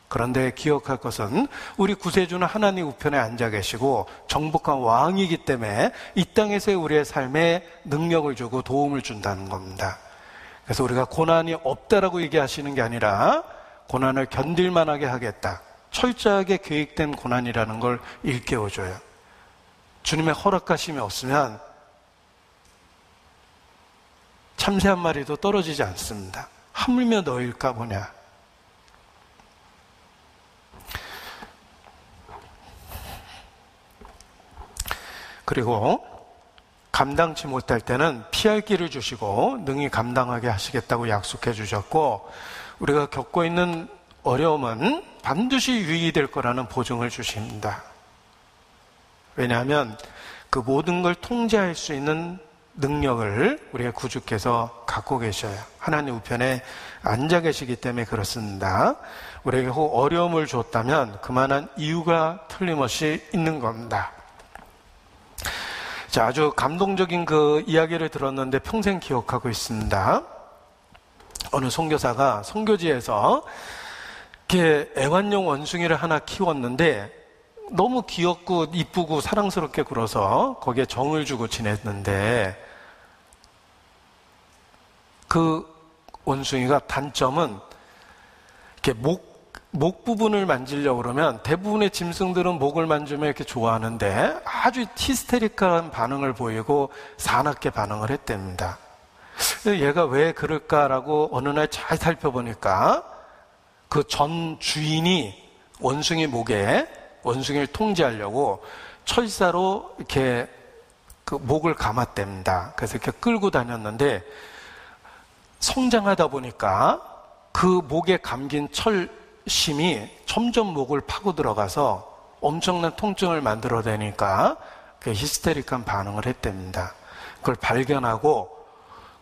그런데 기억할 것은 우리 구세주는 하나님 우편에 앉아 계시고 정복한 왕이기 때문에 이 땅에서의 우리의 삶에 능력을 주고 도움을 준다는 겁니다. 그래서 우리가 고난이 없다라고 얘기하시는 게 아니라 고난을 견딜 만하게 하겠다. 철저하게 계획된 고난이라는 걸 일깨워줘요. 주님의 허락하심이 없으면 참새 한 마리도 떨어지지 않습니다. 하물며 너일까 보냐. 그리고 감당치 못할 때는 피할 길을 주시고 능히 감당하게 하시겠다고 약속해 주셨고, 우리가 겪고 있는 어려움은 반드시 유익이 될 거라는 보증을 주십니다. 왜냐하면 그 모든 걸 통제할 수 있는 능력을 우리의 구주께서 갖고 계셔요. 하나님 우편에 앉아 계시기 때문에 그렇습니다. 우리에게 혹 어려움을 줬다면 그만한 이유가 틀림없이 있는 겁니다. 자, 아주 감동적인 그 이야기를 들었는데 평생 기억하고 있습니다. 어느 선교사가 선교지에서 이렇게 애완용 원숭이를 하나 키웠는데 너무 귀엽고 이쁘고 사랑스럽게 굴어서 거기에 정을 주고 지냈는데, 그 원숭이가 단점은 이렇게 목 부분을 만지려고 그러면 대부분의 짐승들은 목을 만지면 이렇게 좋아하는데 아주 히스테릭한 반응을 보이고 사납게 반응을 했답니다. 얘가 왜 그럴까라고 어느 날 잘 살펴보니까 그 전 주인이 원숭이 목에 원숭이를 통제하려고 철사로 이렇게 그 목을 감았답니다. 그래서 이렇게 끌고 다녔는데 성장하다 보니까 그 목에 감긴 철심이 점점 목을 파고 들어가서 엄청난 통증을 만들어내니까 히스테릭한 반응을 했답니다. 그걸 발견하고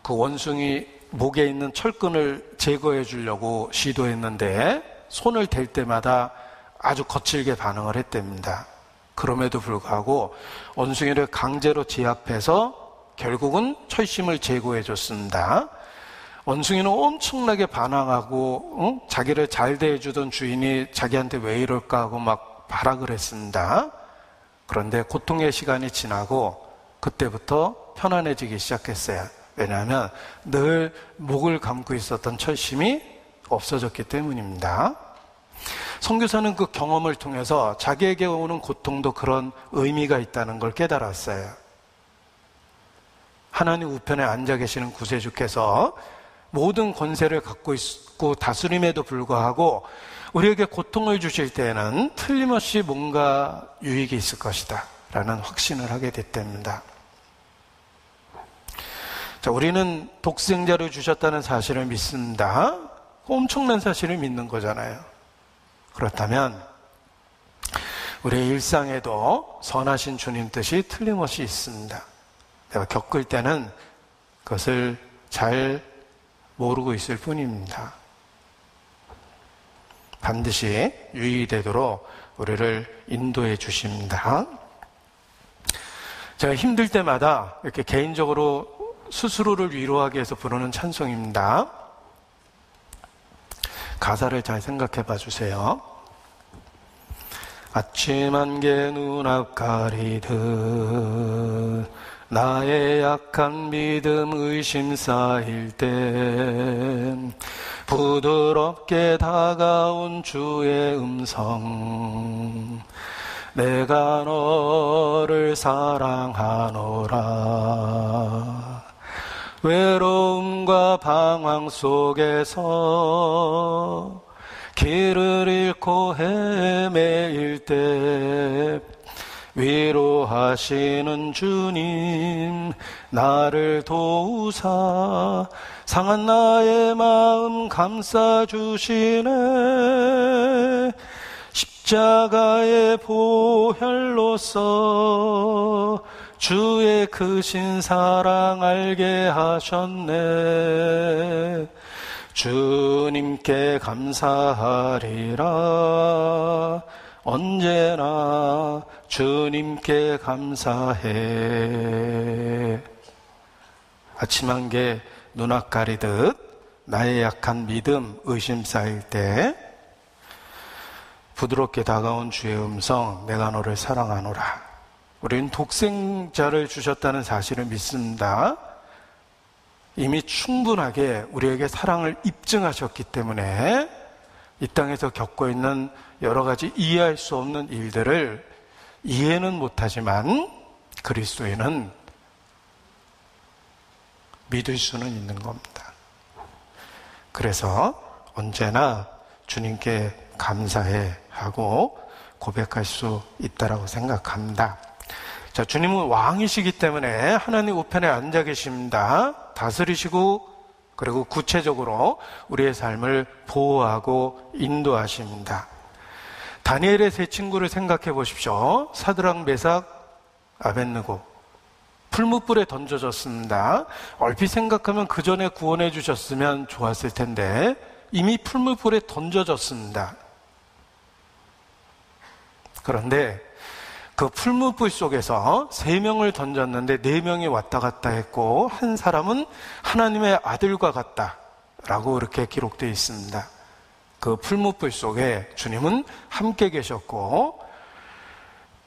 그 원숭이 목에 있는 철끈을 제거해 주려고 시도했는데 손을 댈 때마다 아주 거칠게 반응을 했답니다. 그럼에도 불구하고 원숭이를 강제로 제압해서 결국은 철심을 제거해 줬습니다. 원숭이는 엄청나게 반항하고 자기를 잘 대해주던 주인이 자기한테 왜 이럴까 하고 막 발악을 했습니다. 그런데 고통의 시간이 지나고 그때부터 편안해지기 시작했어요. 왜냐하면 늘 목을 감고 있었던 철심이 없어졌기 때문입니다. 선교사는 그 경험을 통해서 자기에게 오는 고통도 그런 의미가 있다는 걸 깨달았어요. 하나님 우편에 앉아 계시는 구세주께서 모든 권세를 갖고 있고 다스림에도 불구하고 우리에게 고통을 주실 때에는 틀림없이 뭔가 유익이 있을 것이다 라는 확신을 하게 됐답니다. 자, 우리는 독생자를 주셨다는 사실을 믿습니다. 엄청난 사실을 믿는 거잖아요. 그렇다면 우리의 일상에도 선하신 주님 뜻이 틀림없이 있습니다. 내가 겪을 때는 그것을 잘 모르고 있을 뿐입니다. 반드시 유의되도록 우리를 인도해 주십니다. 제가 힘들 때마다 이렇게 개인적으로 스스로를 위로하기 위해서 부르는 찬송입니다. 가사를 잘 생각해 봐 주세요. 아침 안개 눈앞 가리듯 나의 약한 믿음 의심 쌓일 때 부드럽게 다가온 주의 음성 내가 너를 사랑하노라 외로움과 방황 속에서 길을 잃고 헤매일 때 위로하시는 주님 나를 도우사 상한 나의 마음 감싸주시네 십자가의 보혈로서 주의 크신 사랑 알게 하셨네 주님께 감사하리라 언제나 주님께 감사해 아침 안개 눈앞 가리듯 나의 약한 믿음 의심 쌓일 때 부드럽게 다가온 주의 음성 내가 너를 사랑하노라 우리는 독생자를 주셨다는 사실을 믿습니다. 이미 충분하게 우리에게 사랑을 입증하셨기 때문에 이 땅에서 겪고 있는 여러 가지 이해할 수 없는 일들을 이해는 못하지만 그리스도인은 믿을 수는 있는 겁니다. 그래서 언제나 주님께 감사해 하고 고백할 수 있다라고 생각합니다. 자, 주님은 왕이시기 때문에 하나님 우편에 앉아 계십니다. 다스리시고 그리고 구체적으로 우리의 삶을 보호하고 인도하십니다. 다니엘의 세 친구를 생각해 보십시오. 사드락, 메삭, 아벳느고 풀무불에 던져졌습니다. 얼핏 생각하면 그 전에 구원해 주셨으면 좋았을 텐데 이미 풀무불에 던져졌습니다. 그런데 그 풀무불 속에서 3명을 던졌는데 4명이 왔다 갔다 했고 한 사람은 하나님의 아들과 같다라고 이렇게 기록되어 있습니다. 그 풀무불 속에 주님은 함께 계셨고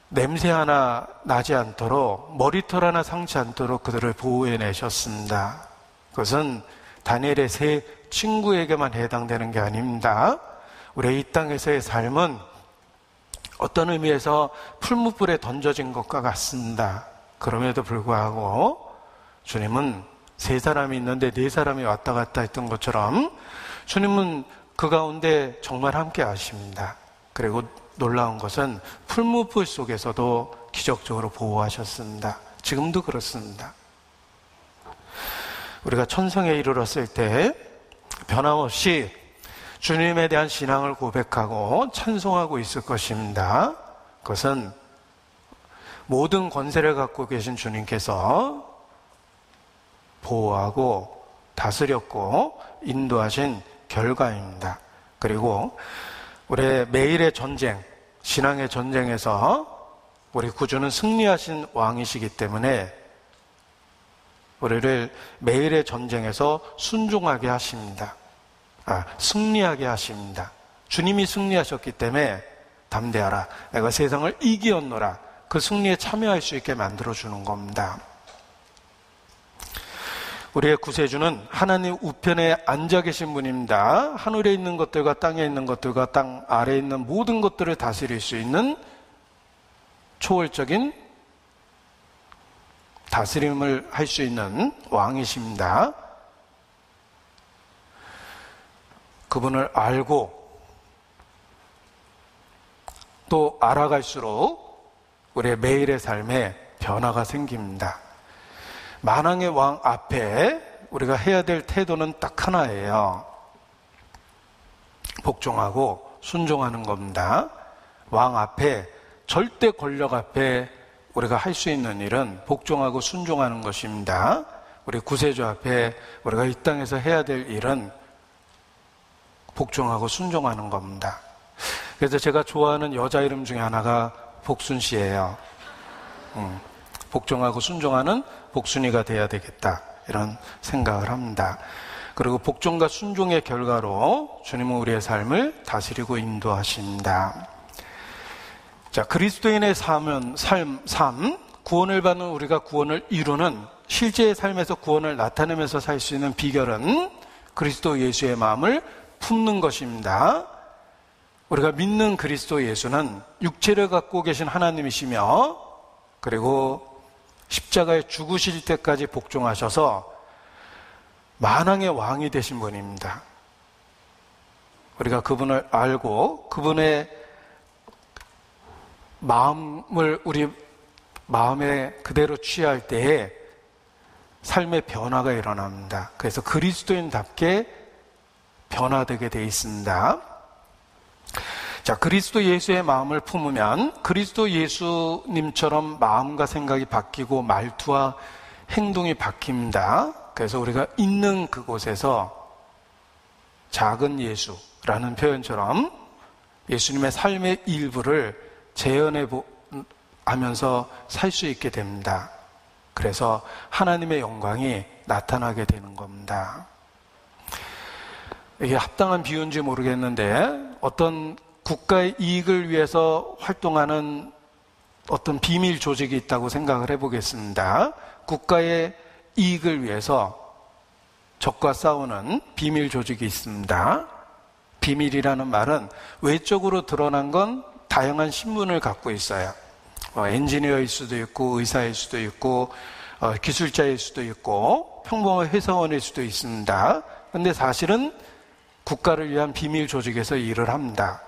냄새 하나 나지 않도록 머리털 하나 상치 않도록 그들을 보호해내셨습니다. 그것은 다니엘의 세 친구에게만 해당되는 게 아닙니다. 우리의 이 땅에서의 삶은 어떤 의미에서 풀무불에 던져진 것과 같습니다. 그럼에도 불구하고 주님은 3사람이 있는데 4사람이 왔다 갔다 했던 것처럼 주님은 그 가운데 정말 함께 하십니다. 그리고 놀라운 것은 풀무불 속에서도 기적적으로 보호하셨습니다. 지금도 그렇습니다. 우리가 천성에 이르렀을 때 변함없이 주님에 대한 신앙을 고백하고 찬송하고 있을 것입니다. 그것은 모든 권세를 갖고 계신 주님께서 보호하고 다스렸고 인도하신 결과입니다. 그리고 우리의 매일의 전쟁, 신앙의 전쟁에서 우리 구주는 승리하신 왕이시기 때문에 우리를 매일의 전쟁에서 순종하게 하십니다. 승리하게 하십니다. 주님이 승리하셨기 때문에 담대하라. 내가 세상을 이기었노라. 그 승리에 참여할 수 있게 만들어주는 겁니다. 우리의 구세주는 하나님 우편에 앉아 계신 분입니다. 하늘에 있는 것들과 땅에 있는 것들과 땅 아래에 있는 모든 것들을 다스릴 수 있는 초월적인 다스림을 할 수 있는 왕이십니다. 그분을 알고 또 알아갈수록 우리의 매일의 삶에 변화가 생깁니다. 만왕의 왕 앞에 우리가 해야 될 태도는 딱 하나예요. 복종하고 순종하는 겁니다. 왕 앞에, 절대 권력 앞에 우리가 할 수 있는 일은 복종하고 순종하는 것입니다. 우리 구세주 앞에 우리가 이 땅에서 해야 될 일은 복종하고 순종하는 겁니다. 그래서 제가 좋아하는 여자 이름 중에 하나가 복순 씨예요. 복종하고 순종하는 복순이가 돼야 되겠다, 이런 생각을 합니다. 그리고 복종과 순종의 결과로 주님은 우리의 삶을 다스리고 인도하신다. 자, 그리스도인의 삶, 구원을 받는 우리가 구원을 이루는 실제의 삶에서 구원을 나타내면서 살 수 있는 비결은 그리스도 예수의 마음을 품는 것입니다. 우리가 믿는 그리스도 예수는 육체를 갖고 계신 하나님이시며, 그리고 십자가에 죽으실 때까지 복종하셔서 만왕의 왕이 되신 분입니다. 우리가 그분을 알고 그분의 마음을 우리 마음에 그대로 취할 때에 삶의 변화가 일어납니다. 그래서 그리스도인답게 변화되게 되어 있습니다. 자, 그리스도 예수의 마음을 품으면 그리스도 예수님처럼 마음과 생각이 바뀌고 말투와 행동이 바뀝니다. 그래서 우리가 있는 그곳에서 작은 예수라는 표현처럼 예수님의 삶의 일부를 재현하면서 살 수 있게 됩니다. 그래서 하나님의 영광이 나타나게 되는 겁니다. 이게 합당한 비유인지 모르겠는데, 어떤 국가의 이익을 위해서 활동하는 어떤 비밀 조직이 있다고 생각을 해보겠습니다. 국가의 이익을 위해서 적과 싸우는 비밀 조직이 있습니다. 비밀이라는 말은 외적으로 드러난 건 다양한 신분을 갖고 있어요. 엔지니어일 수도 있고, 의사일 수도 있고, 기술자일 수도 있고, 평범한 회사원일 수도 있습니다. 그런데 사실은 국가를 위한 비밀 조직에서 일을 합니다.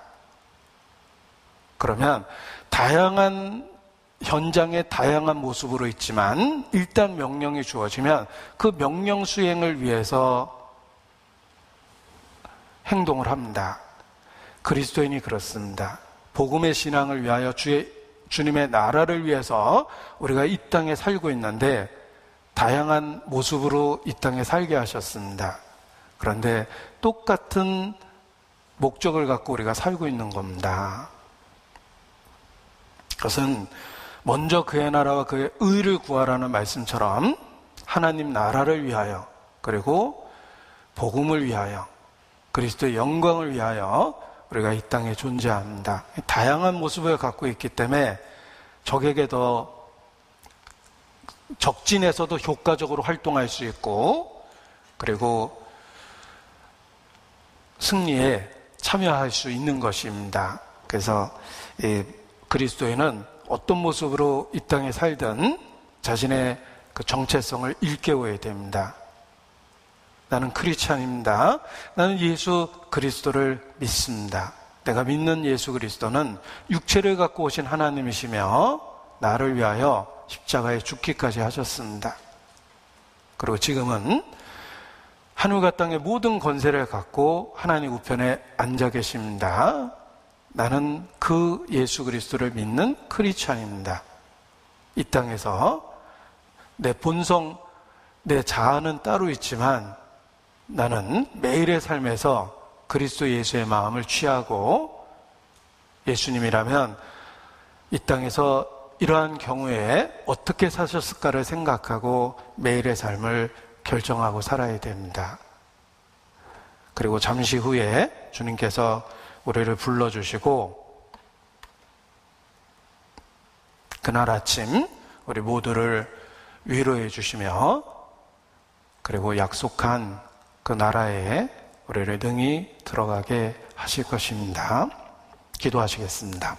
그러면 다양한 현장의 다양한 모습으로 있지만, 일단 명령이 주어지면 그 명령 수행을 위해서 행동을 합니다. 그리스도인이 그렇습니다. 복음의 신앙을 위하여 주님의 나라를 위해서 우리가 이 땅에 살고 있는데, 다양한 모습으로 이 땅에 살게 하셨습니다. 그런데 똑같은 목적을 갖고 우리가 살고 있는 겁니다. 그것은 먼저 그의 나라와 그의 의를 구하라는 말씀처럼 하나님 나라를 위하여, 그리고 복음을 위하여, 그리스도의 영광을 위하여 우리가 이 땅에 존재합니다. 다양한 모습을 갖고 있기 때문에 적에게 더 적진에서도 효과적으로 활동할 수 있고, 그리고 승리에 참여할 수 있는 것입니다. 그래서 그리스도인은 어떤 모습으로 이 땅에 살든 자신의 그 정체성을 일깨워야 됩니다. 나는 크리스찬입니다. 나는 예수 그리스도를 믿습니다. 내가 믿는 예수 그리스도는 육체를 갖고 오신 하나님이시며 나를 위하여 십자가에 죽기까지 하셨습니다. 그리고 지금은 하늘과 땅의 모든 권세를 갖고 하나님 우편에 앉아 계십니다. 나는 그 예수 그리스도를 믿는 크리스찬입니다. 이 땅에서 내 본성, 내 자아는 따로 있지만 나는 매일의 삶에서 그리스도 예수의 마음을 취하고, 예수님이라면 이 땅에서 이러한 경우에 어떻게 사셨을까를 생각하고 매일의 삶을 결정하고 살아야 됩니다. 그리고 잠시 후에 주님께서 우리를 불러주시고 그날 아침 우리 모두를 위로해 주시며, 그리고 약속한 그 나라에 우리를 능히 들어가게 하실 것입니다. 기도하시겠습니다.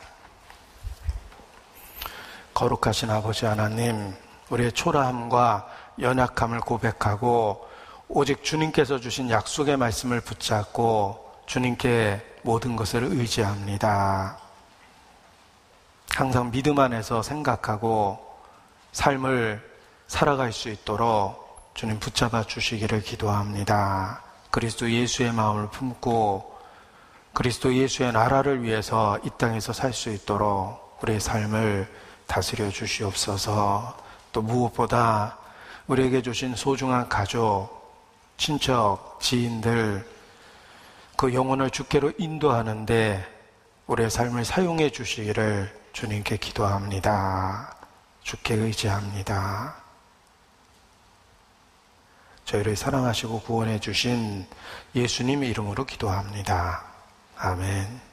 거룩하신 아버지 하나님, 우리의 초라함과 연약함을 고백하고 오직 주님께서 주신 약속의 말씀을 붙잡고 주님께 모든 것을 의지합니다. 항상 믿음 안에서 생각하고 삶을 살아갈 수 있도록 주님 붙잡아 주시기를 기도합니다. 그리스도 예수의 마음을 품고 그리스도 예수의 나라를 위해서 이 땅에서 살 수 있도록 우리의 삶을 다스려 주시옵소서. 또 무엇보다 우리에게 주신 소중한 가족, 친척, 지인들, 그 영혼을 주께로 인도하는데 우리의 삶을 사용해 주시기를 주님께 기도합니다. 주께 의지합니다. 저희를 사랑하시고 구원해 주신 예수님의 이름으로 기도합니다. 아멘.